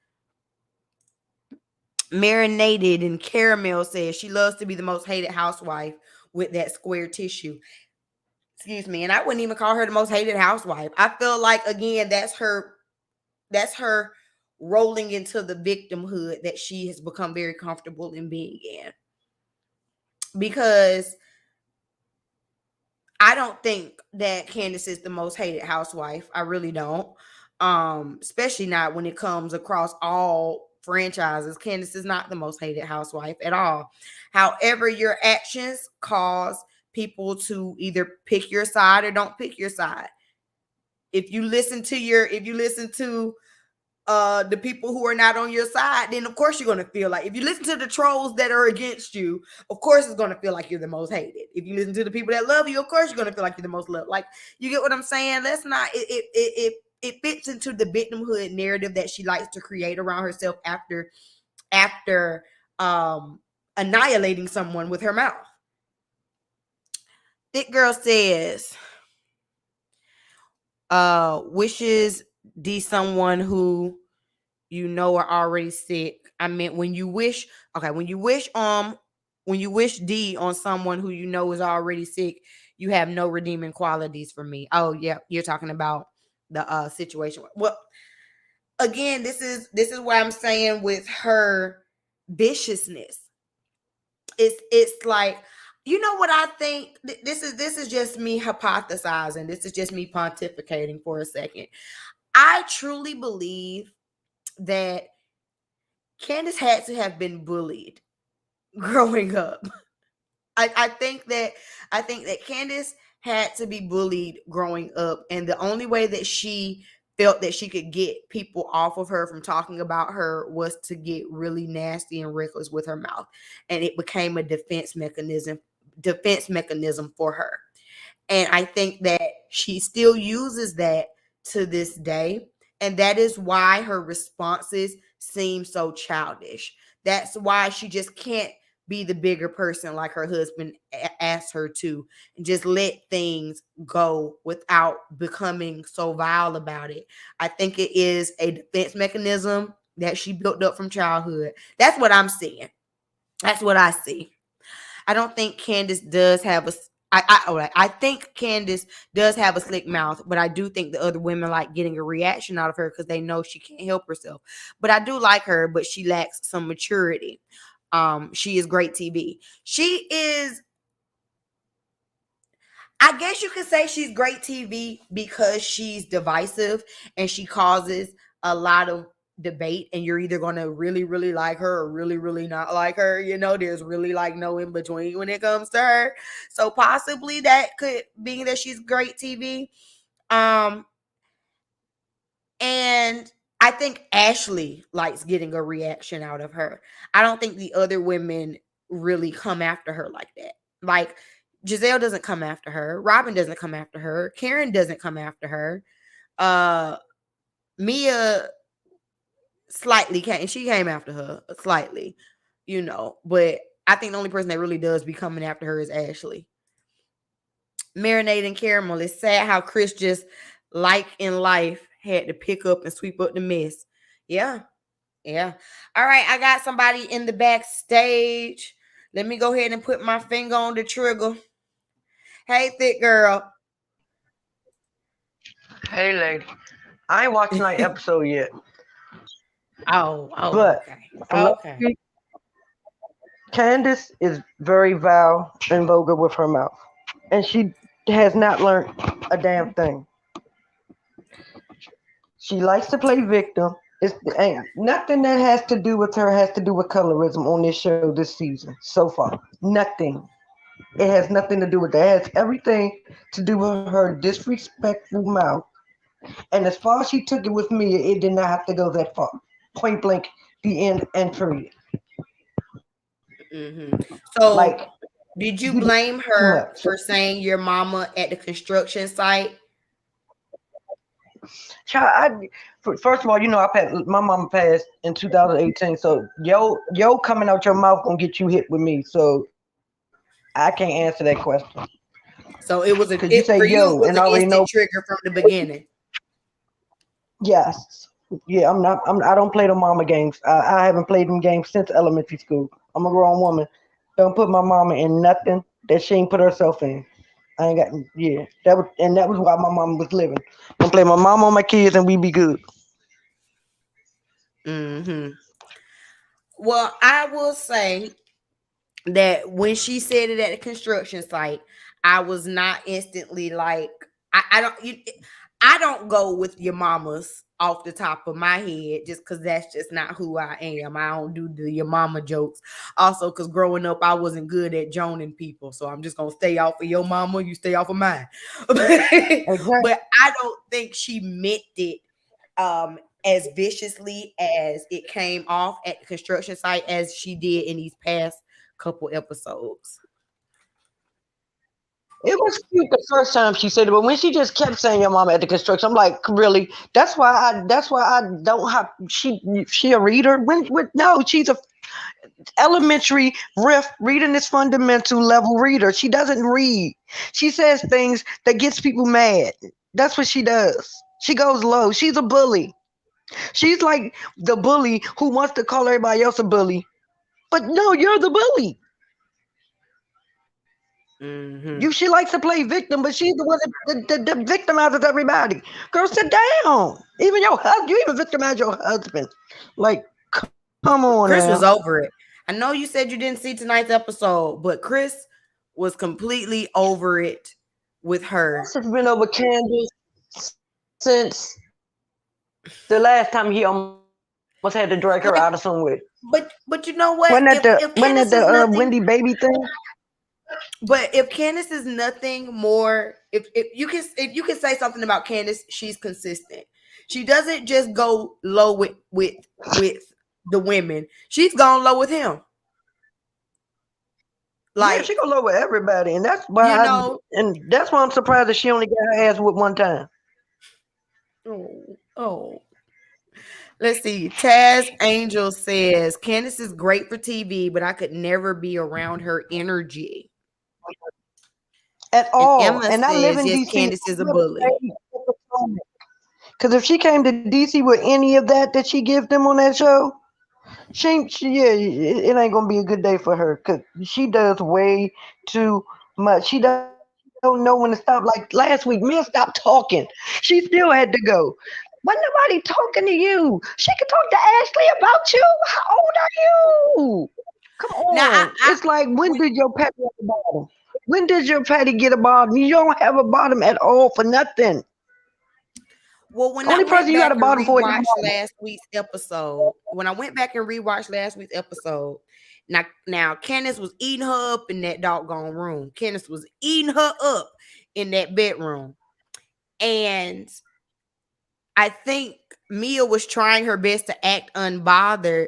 Marinated in Caramel says she loves to be the most hated housewife with that square tissue. Excuse me. And I wouldn't even call her the most hated housewife. I feel like, again, that's her rolling into the victimhood that she has become very comfortable in being in. Because I don't think that Candace is the most hated housewife. I really don't. Especially not when it comes across all franchises. Candace is not the most hated housewife at all. However, your actions cause people to either pick your side or don't pick your side. If you listen to the people who are not on your side, then of course you're going to feel like, if you listen to the trolls that are against you, of course it's going to feel like you're the most hated. If you listen to the people that love you, of course you're going to feel like you're the most loved. Like, you get what I'm saying? Let's not, it fits into the victimhood narrative that she likes to create around herself after annihilating someone with her mouth. Thick girl says, wishes someone who you know are already sick. I meant when you wish D on someone who you know is already sick, you have no redeeming qualities for me. Oh yeah, you're talking about the situation. Well, again, this is what I'm saying with her viciousness. It's like, you know what I think? This is just me hypothesizing. This is just me pontificating for a second. I truly believe that Candace had to have been bullied growing up. I think that Candace had to be bullied growing up, and the only way that she felt that she could get people off of her from talking about her was to get really nasty and reckless with her mouth, and it became a defense mechanism for her. And I think that she still uses that to this day. And that is why her responses seem so childish. That's why she just can't be the bigger person like her husband asked her to, and just let things go without becoming so vile about it. I think it is a defense mechanism that she built up from childhood. That's what I'm seeing. That's what I see. I don't think Candace does have a. I think Candace does have a slick mouth, but I do think the other women like getting a reaction out of her because they know she can't help herself. But I do like her, but she lacks some maturity. She is great TV. She is, I guess you could say she's great TV because she's divisive and she causes a lot of debate, and you're either going to really, really like her or really, really not like her. You know, there's really like no in between when it comes to her. So possibly that could be that she's great TV. Um, and I think Ashley likes getting a reaction out of her. I don't think the other women really come after her like that. Like Giselle doesn't come after her. Robin doesn't come after her. Karen doesn't come after her. Mia slightly came. She came after her slightly, you know. But I think the only person that really does be coming after her is Ashley. Marinade and caramel. It's sad how Chris just, like in life, had to pick up and sweep up the mess. Yeah. Yeah. All right. I got somebody in the backstage. Let me go ahead and put my finger on the trigger. Hey, thick girl. Hey, lady. I ain't watched tonight's episode yet. But Okay. from last Okay. week, Candace is very vile and vulgar with her mouth. And she has not learned a damn thing. She likes to play victim. It's ain't nothing that has to do with her has to do with colorism on this show this season so far. Nothing. It has nothing to do with that. It has everything to do with her disrespectful mouth. And as far as she took it with me, it did not have to go that far. Point blank, the end and period. Mm-hmm. Like, So, did you you did blame too her much. for saying your mama at the construction site? Child, first of all, my mama passed in 2018, so yo coming out your mouth gonna get you hit with me. So I can't answer that question So it was because a you say it for you. yo It and was I an already know. instant trigger from the beginning. Yes, yeah, I'm not. I don't play the mama games. I haven't played them games since elementary school. I'm a grown woman. Don't put my mama in nothing that she ain't put herself in. I ain't got. Yeah, that was why my mama was living. Don't play my mama or my kids, and we be good. Mm-hmm. Well, I will say that when she said it at the construction site, I was not instantly like, I don't go with your mamas off the top of my head just because that's just not who I am. I don't do the your mama jokes. Also, because growing up, I wasn't good at joning people, so I'm just gonna stay off of your mama. You stay off of mine. But Exactly. I don't think she meant it as viciously as it came off at the construction site as she did in these past couple episodes. It was cute the first time she said it, but when she just kept saying your mama at the construction, I'm like, really? That's why I don't have she a reader? When no, she's a elementary riff reading is fundamental level reader. She doesn't read. She says things that gets people mad. That's what she does. She goes low. She's a bully. She's like the bully who wants to call everybody else a bully. But no, you're the bully. Mm-hmm. She likes to play victim, but she's the one that victimizes everybody. Girl, sit down. Even your husband, you even victimize your husband. Like, come on now. Chris was over it. I know you said you didn't see tonight's episode, but Chris was completely over it with her. Chris has been over Candace since the last time he almost had to drag her out of somewhere. But you know Wasn't what? that the If Candace is Wendy nothing, baby thing? but if Candace is nothing more, if you can say something about Candace, she's consistent. She doesn't just go low with the women. She's gone low with him. Yeah, Like, she gonna lower everybody, and you know, that's why I'm surprised that she only got her ass with one time. oh. Let's see. Taz Angel says Candace is great for TV, but I could never be around her energy. At And all. Emma And I live says, in yes, DC. Candace is a bully. Because if she came to DC with any of that she gives them on that show, yeah, it ain't gonna be a good day for her. Because she does way too much. She don't know when to stop. Like last week, Mia stopped talking. She still had to go. Why nobody talking to you? She could talk to Ashley about you. How old are you? Come Now, on. It's like when did your patty get a bottom? When did your patty get a bottom? You don't have a bottom at all for nothing. well, when I Only person went you got back a and bottom for is your rewatched mama. last week's episode, now Candace was eating her up in that doggone room. Candace was eating her up in that bedroom. And I think Mia was trying her best to act unbothered,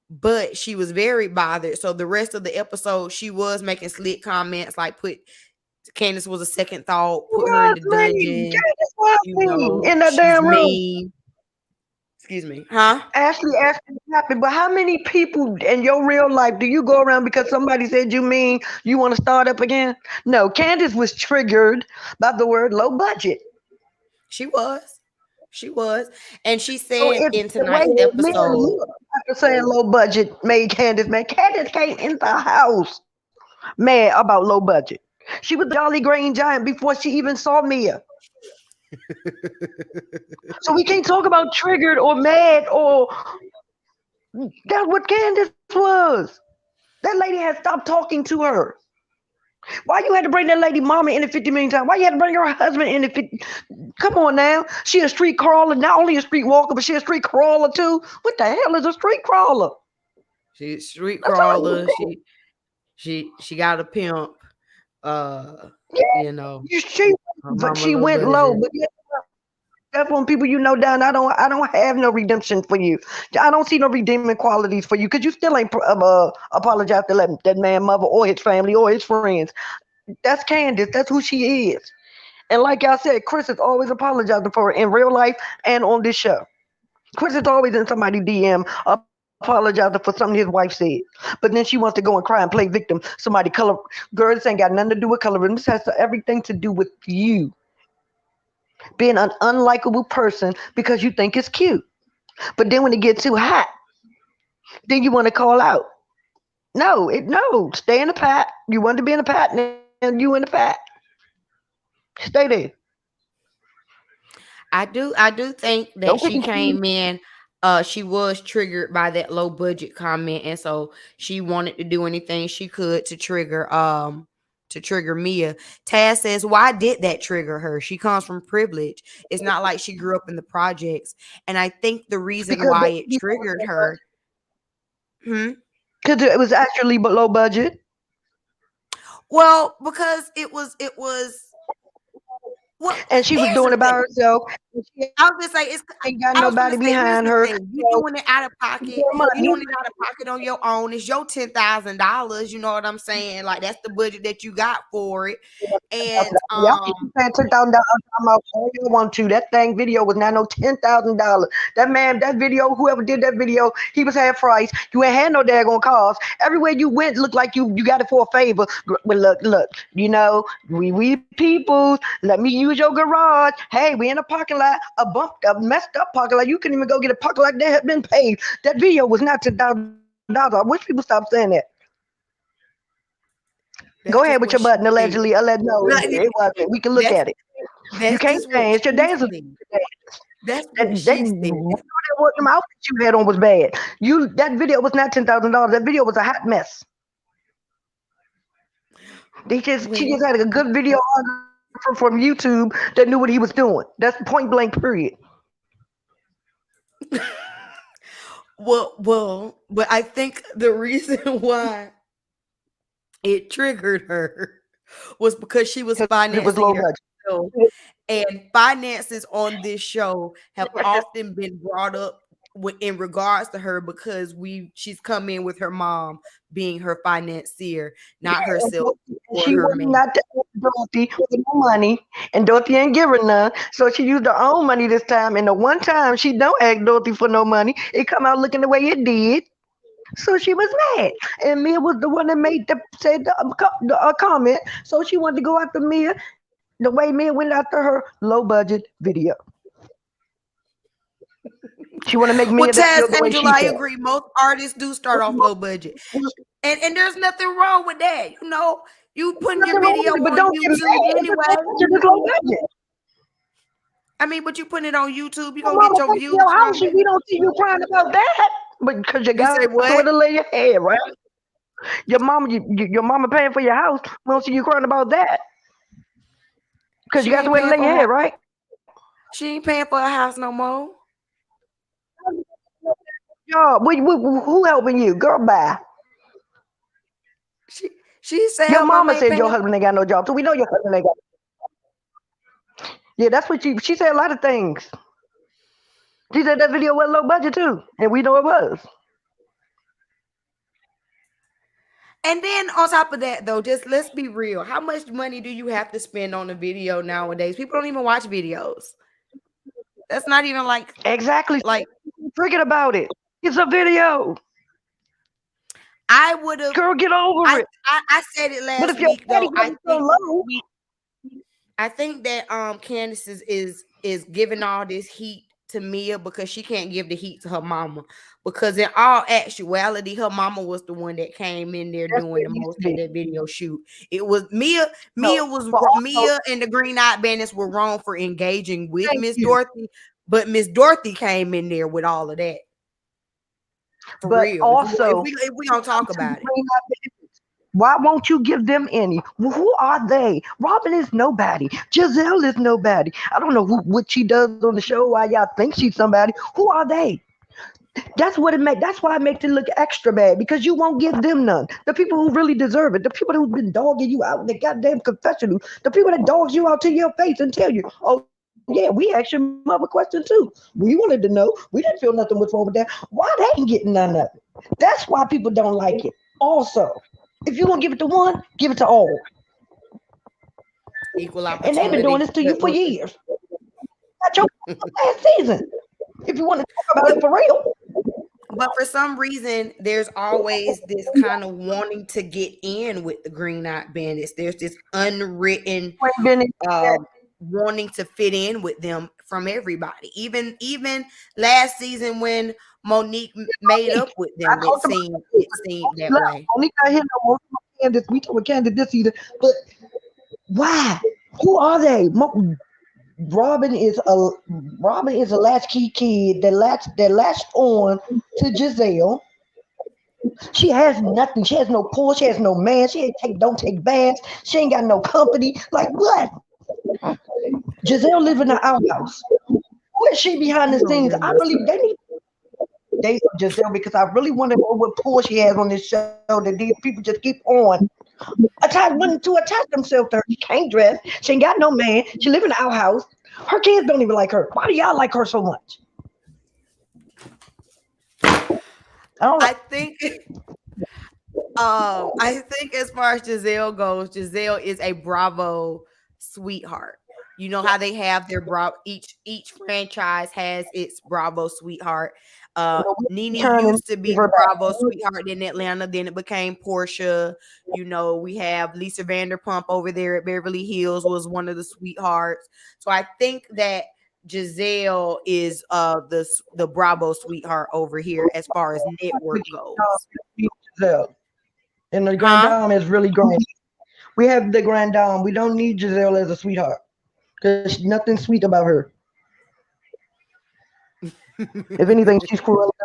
but she was very bothered. So the rest of the episode, she was making slick comments like Candace was a second thought, put her in Was the me. dungeon, Candace was you me know, in that she's damn room. mean. Excuse me. Huh? Ashley happy, but how many people in your real life do you go around because somebody said you mean you want to start up again? No, Candace was triggered by the word low budget. She was. She was. And she So said if in the way tonight's episode, me after saying low budget made Candace mad, Candace came in the house mad about low budget. She was the Jolly Green Giant before she even saw Mia. So we can't talk about triggered or mad or that's what Candace was. That lady had stopped talking to her. Why you had to bring that lady mama in it 50 million times? Why you had to bring her husband in it 50? Come on now. She a street crawler, not only a street walker, but she a street crawler too. What the hell is a street crawler? she's a street That's all crawler. you She got a pimp. yeah, You know, she her but mama she low went low. budget. But yeah, that's when people you know down. I don't have no redemption for you. I don't see no redeeming qualities for you because you still ain't apologize to that man mother or his family or his friends. That's Candace. That's who she is. And like y'all said, Chris is always apologizing for her in real life and on this show. Chris is always in somebody's DM apologizing for something his wife said. But then she wants to go and cry and play victim. Somebody color girl, this ain't got nothing to do with colorism. This has everything to do with you being an unlikable person because you think it's cute. But then when it gets too hot, then you want to call out. No, stay in the pot. You want to be in the pot, and you in the pot. Stay there. I do think Don't that pick she and choose. came in, she was triggered by that low budget comment, and so she wanted to do anything she could to trigger Mia. Taz says, why did that trigger her? She comes from privilege. It's not like she grew up in the projects. And I think the reason Because why it triggered her, hmm, it was actually low budget. well, because it was well, And she was here's doing the it by thing. herself. And she I was gonna say it's. ain't got I was gonna nobody say here's behind the her. thing: you So doing it out of pocket. more You money. doing it out of pocket on your own. It's your $10,000. You know what I'm saying? Like that's the budget that you got for it. And Y'all keep saying $10,000. I'm out all you want to. That thing video was not no $10,000. That man, that video, whoever did that video, he was half price. You ain't had no daggone cars. Everywhere you went looked like you got it for a favor. But look, we people, let me use your garage. Hey, we in a parking lot, a messed up parking lot. You couldn't even go get a parking lot that had been paid. That video was not $10,000. I wish people stop saying that. Go that's ahead just with your what she button. thinks. Allegedly, no, Like, it wasn't. We can look That's at it. You that's can't just what say it's your she dance. thinks. That's That what they she thinks. what them outfits you had on was bad. That video was not $10,000. That video was a hot mess. She just Well, had a good videographer from YouTube that knew what he was doing. That's point blank. Period. but I think the reason why it triggered her was because she was Because it was financing low it budget. herself. And finances on this show have often been brought up in regards to her because she's come in with her mom being her financier, not herself or She her was man. not to ask Dorothy for no money, and Dorothy ain't give her none. So she used her own money this time. And the one time she don't ask Dorothy for no money, it come out looking the way it did. So she was mad, and Mia was the one that made the said the comment. So she wanted to go after Mia the way Mia went after her low budget video. She want to make Well, Mia that Taz feel the way Angel, she I felt. agree. Most artists do start off low budget. And there's nothing wrong with that. You know, you putting your Nothing wrong video with it, but on don't get YouTube mad. It's anyway. low budget. I mean, but you putting it on YouTube, you're Your gonna get mama your pay for views your from house, it. and we don't see you crying about that. But because you You say got somewhere what? to lay your head, right? Your mama paying for your house. We don't see you crying about that because you She got ain't somewhere to paying lay for your her. head, right? She ain't paying for a house no more. Job. Who helping you, girl? Bye. She she said Your her mama mama ain't said paying. your husband ain't got no job, so we know your husband ain't got. Yeah, that's what she said. A lot of things. She said that video was low budget too, and we know it was. And then on top of that, though, just let's be real. How much money do you have to spend on a video nowadays? People don't even watch videos. That's not even Exactly. like Forget about it. It's a video. I would have. Girl, get over it. I said it But last if your week daddy though. goes so low, I think that Candace is giving all this heat to Mia because she can't give the heat to her mama. Because in all actuality, her mama was the one that came in there that's doing what the it needs most to at be. that video shoot. It was Mia. No, but also, Mia and the Green Eyed Bandits were wrong for engaging with thank Miss you. Dorothy, but Miss Dorothy came in there with all of that for But real. also, If we to don't come talk to the about it, Green Eyed Bandits, why won't you give them any? Well, who are they? Robin is nobody. Giselle is nobody. I don't know what she does on the show. Why y'all think she's somebody? Who are they? That's what it make. That's why it makes it look extra bad because you won't give them none. The people who really deserve it, the people who've been dogging you out in the goddamn confessional, the people that dogs you out to your face and tell you, "Oh yeah, we asked your mother a question too. We wanted to know. We didn't feel nothing was wrong with that. Why they ain't getting none of it? That's why people don't like it. Also, if you're gonna give it to one, give it to all. equal And they've been doing opportunity. this to you for years. Not your last season. If you want to talk about But it for real. But for some reason, there's always this kind of wanting to get in with the Green Eyed Bandits. There's this unwritten uh, wanting to fit in with them from everybody. Even last season when Monique made up with I them, talked about it seemed that way. only got hit no more Candace. We talking Candace this season, but why? Who are they? Robin is a latchkey kid that latched on to Giselle. She has nothing. She has no pull. She has no man. She ain't don't take baths. She ain't got no company. Like what? Giselle live in the outhouse. Who is she behind the You don't scenes? hear I this. really they need to date Giselle because I really want to know what pull she has on this show that these people just keep on wanting to attach themselves to her. She can't dress. She ain't got no man. She live in the outhouse. Her kids don't even like her. Why do y'all like her so much? I don't know. I think as far as Giselle goes, Giselle is a Bravo sweetheart. You know how they have their each franchise has its Bravo sweetheart. Nene Turning used to be her the Bravo back. sweetheart in Atlanta, then it became Portia. You know, we have Lisa Vanderpump over there at Beverly Hills was one of the sweethearts. So I think that Giselle is the Bravo sweetheart over here as far as network goes. Giselle. And the Grand Huh? Dame is really grand. We have the Grand Dame. We don't need Giselle as a sweetheart because nothing sweet about her. If anything, she's cruel.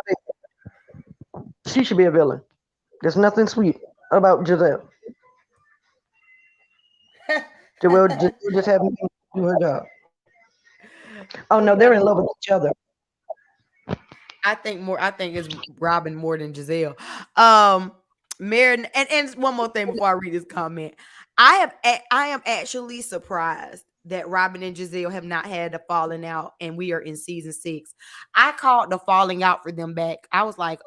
She should be a villain. There's nothing sweet about Giselle. Well, just have me do her job. Oh no, they're in love with each other. I think it's Robin more than Giselle. Meriden, and one more thing before I read this comment. I am actually surprised that Robin and Giselle have not had a falling out, and we are in season 6. I called the falling out for them back. I was like,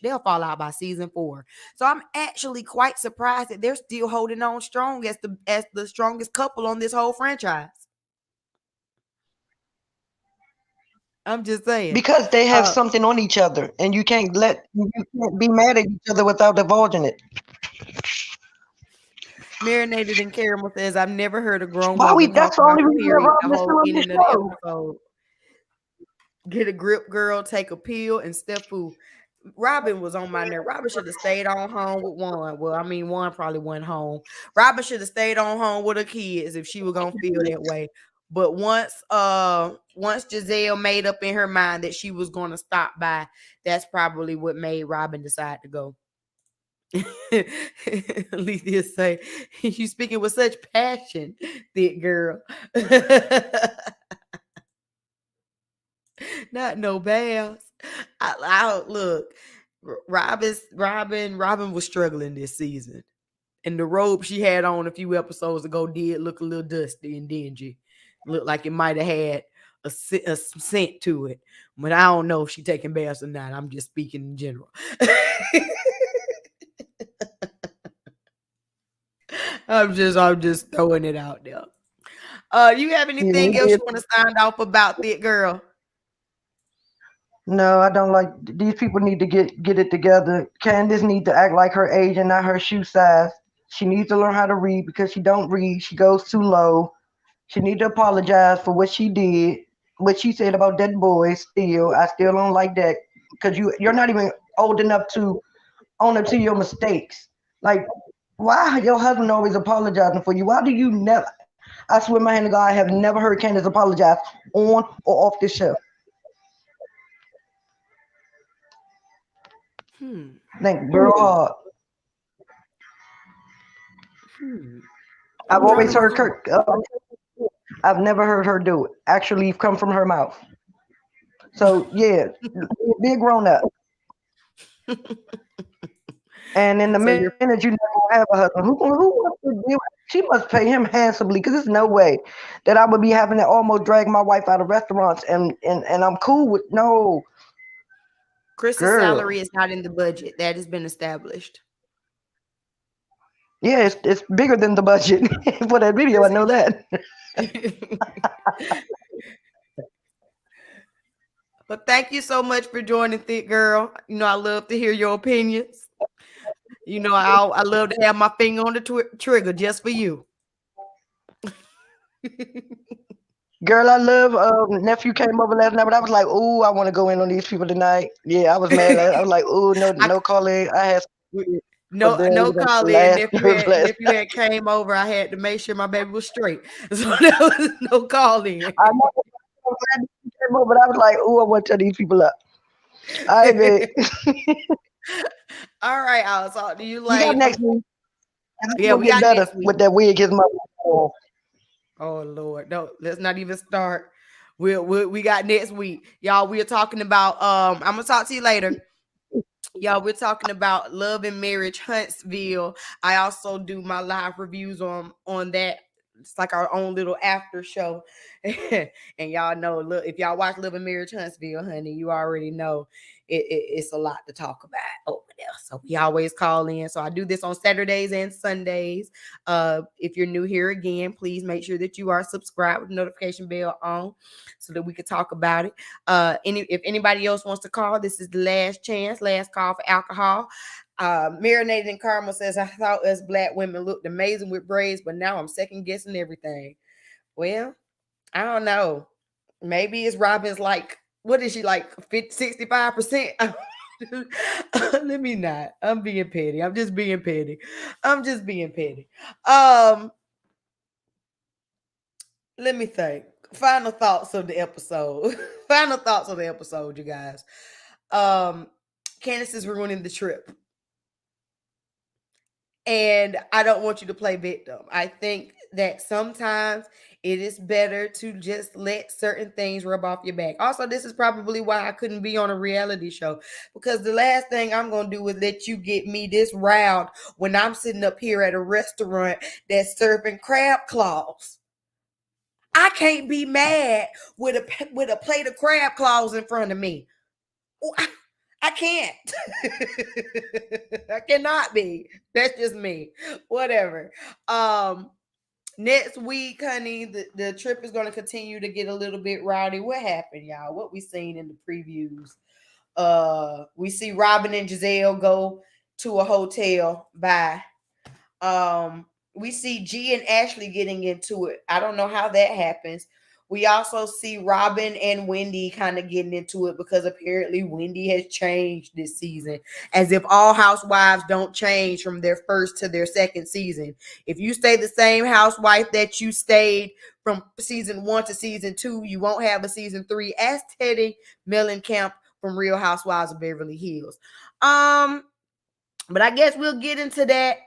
they'll fall out by season 4. So I'm actually quite surprised that they're still holding on strong as the strongest couple on this whole franchise. I'm just saying. Because they have something on each other, and you can't be mad at each other without divulging it. Marinated in Caramel says, I've never heard a grown Why woman that's talk the about only reason that period Robin the is still whole on ending this of the show. episode. Get a grip, girl, take a pill, and step fool. Robin was on my nerve. Robin should have stayed on home with Juan. Well, I mean, Juan probably went home. Robin should have stayed on home with her kids if she was gonna feel that way. But once Giselle made up in her mind that she was gonna stop by, that's probably what made Robin decide to go. Alethea say, you speaking with such passion, thick girl. Not no baths. I look. Robin was struggling this season, and the robe she had on a few episodes ago did look a little dusty and dingy. Looked like it might have had a scent to it, but I don't know if she's taking baths or not. I'm just speaking in general. I'm just throwing it out there. You have anything else you want to sound off about, thick girl? No, I don't like these people. Need to get it together. Candace need to act like her age and not her shoe size. She needs to learn how to read because she don't read. She goes too low. She need to apologize for what she did, what she said about that boy. Still, I still don't like that because you're not even old enough to own up to your mistakes. Like, why your husband always apologizing for you? Why do you never? I swear my hand to God, I have never heard Candace apologize on or off the show. Think girl hard. I've always heard Kirk. I've never heard her do it. Actually, come from her mouth. So yeah, be a grown up. And in the minute you're not gonna have a husband, who wants to do? She must pay him handsomely because there's no way that I would be having to almost drag my wife out of restaurants and I'm cool with no. Chris's salary is not in the budget. That has been established. Yeah, it's bigger than the budget for that video. I know that. But thank you so much for joining, thick girl. You know I love to hear your opinions. You know I love to have my finger on the trigger just for you. Girl, I love nephew came over last night, but I was like, "Ooh, I want to go in on these people tonight." Yeah, I was mad. I was like, "Ooh, no calling." I had no calling. Nephew had came over. I had to make sure my baby was straight, so there was no calling. I know. Came over, but I was like, "Ooh, I want to tell these people up." All right, babe. All right, I'll talk to you later. You got next week. Yeah, we got better next week. with that wig his mother. Oh Lord, no, let's not even start. We got next week, y'all. We're talking about. I'm gonna talk to you later, y'all. We're talking about Love and Marriage Huntsville. I also do my live reviews on that. It's like our own little after show, and y'all know. Look, if y'all watch Love and Marriage Huntsville, honey, you already know it's a lot to talk about over there. So we always call in. So I do this on Saturdays and Sundays. If you're new here again, please make sure that you are subscribed with the notification bell on so that we can talk about it. If anybody else wants to call, this is the last chance, last call for alcohol. Marinated in Caramel says, I thought us black women looked amazing with braids, but now I'm second guessing everything. Well, I don't know. Maybe it's Robin's like, what is she like, 65%? Let me not. I'm being petty. I'm just being petty. Let me think. Final thoughts of the episode. You guys. Candace is ruining the trip. And I don't want you to play victim. I think that sometimes it is better to just let certain things rub off your back. Also, this is probably why I couldn't be on a reality show, because the last thing I'm going to do is let you get me this riled when I'm sitting up here at a restaurant that's serving crab claws. I can't be mad with a plate of crab claws in front of me. I can't. I cannot be. That's just me. Whatever. Next week, honey, the trip is going to continue to get a little bit rowdy. What happened, y'all? What we seen in the previews? We see Robin and Giselle go to a hotel. Bye. We see G and Ashley getting into it. I don't know how that happens. We also see Robin and Wendy kind of getting into it because apparently Wendy has changed this season. As if all housewives don't change from their first to their second season. If you stay the same housewife that you stayed from season 1 to season 2, you won't have a season 3. Ask Teddy Mellencamp from Real Housewives of Beverly Hills. But I guess we'll get into that.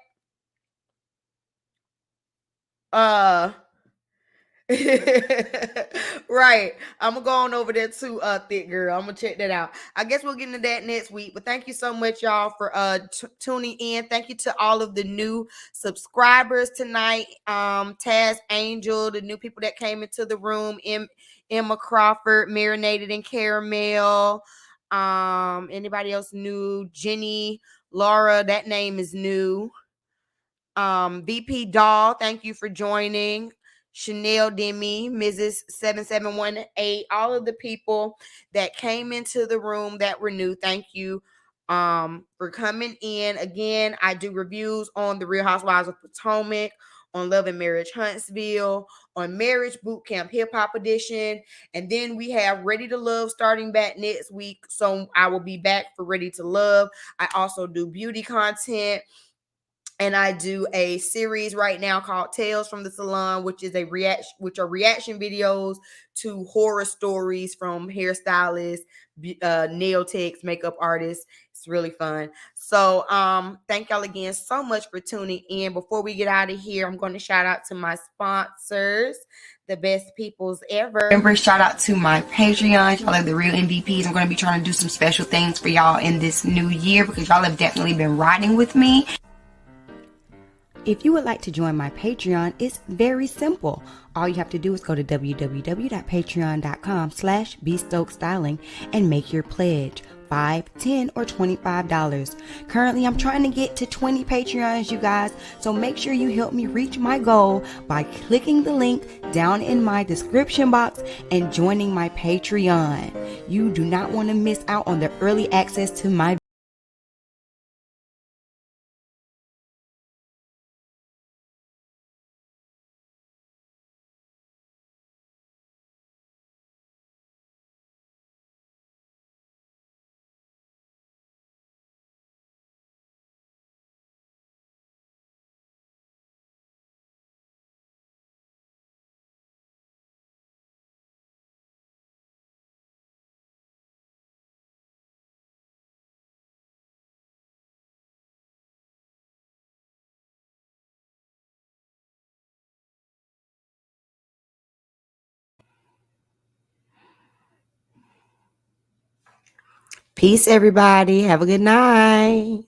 Right. I'm gonna go on over there too, Thick Girl. I'm gonna check that out. I guess we'll get into that next week. But thank you so much, y'all, for tuning in. Thank you to all of the new subscribers tonight. Taz Angel, the new people that came into the room, Emma Crawford, Marinated in Caramel. Anybody else new? Jenny, Laura, that name is new. VP Doll, thank you for joining. Chanel Demi, Mrs. 7718, all of the people that came into the room that were new, thank you for coming in. Again, I do reviews on the Real Housewives of Potomac, on Love and Marriage Huntsville, on Marriage Boot Camp Hip Hop Edition, and then we have Ready to Love starting back next week, so I will be back for Ready to Love. I also do beauty content. And I do a series right now called Tales from the Salon, which are reaction videos to horror stories from hairstylists, nail techs, makeup artists. It's really fun. So thank y'all again so much for tuning in. Before we get out of here, I'm going to shout out to my sponsors, the best peoples ever. Remember, shout out to my Patreon. Y'all are the real MVPs. I'm going to be trying to do some special things for y'all in this new year because y'all have definitely been riding with me. If you would like to join my Patreon, it's very simple. All you have to do is go to www.patreon.com/bstokestyling and make your pledge. $5, $10, or $25. Currently, I'm trying to get to 20 Patreons, you guys. So make sure you help me reach my goal by clicking the link down in my description box and joining my Patreon. You do not want to miss out on the early access to my Peace, everybody. Have a good night.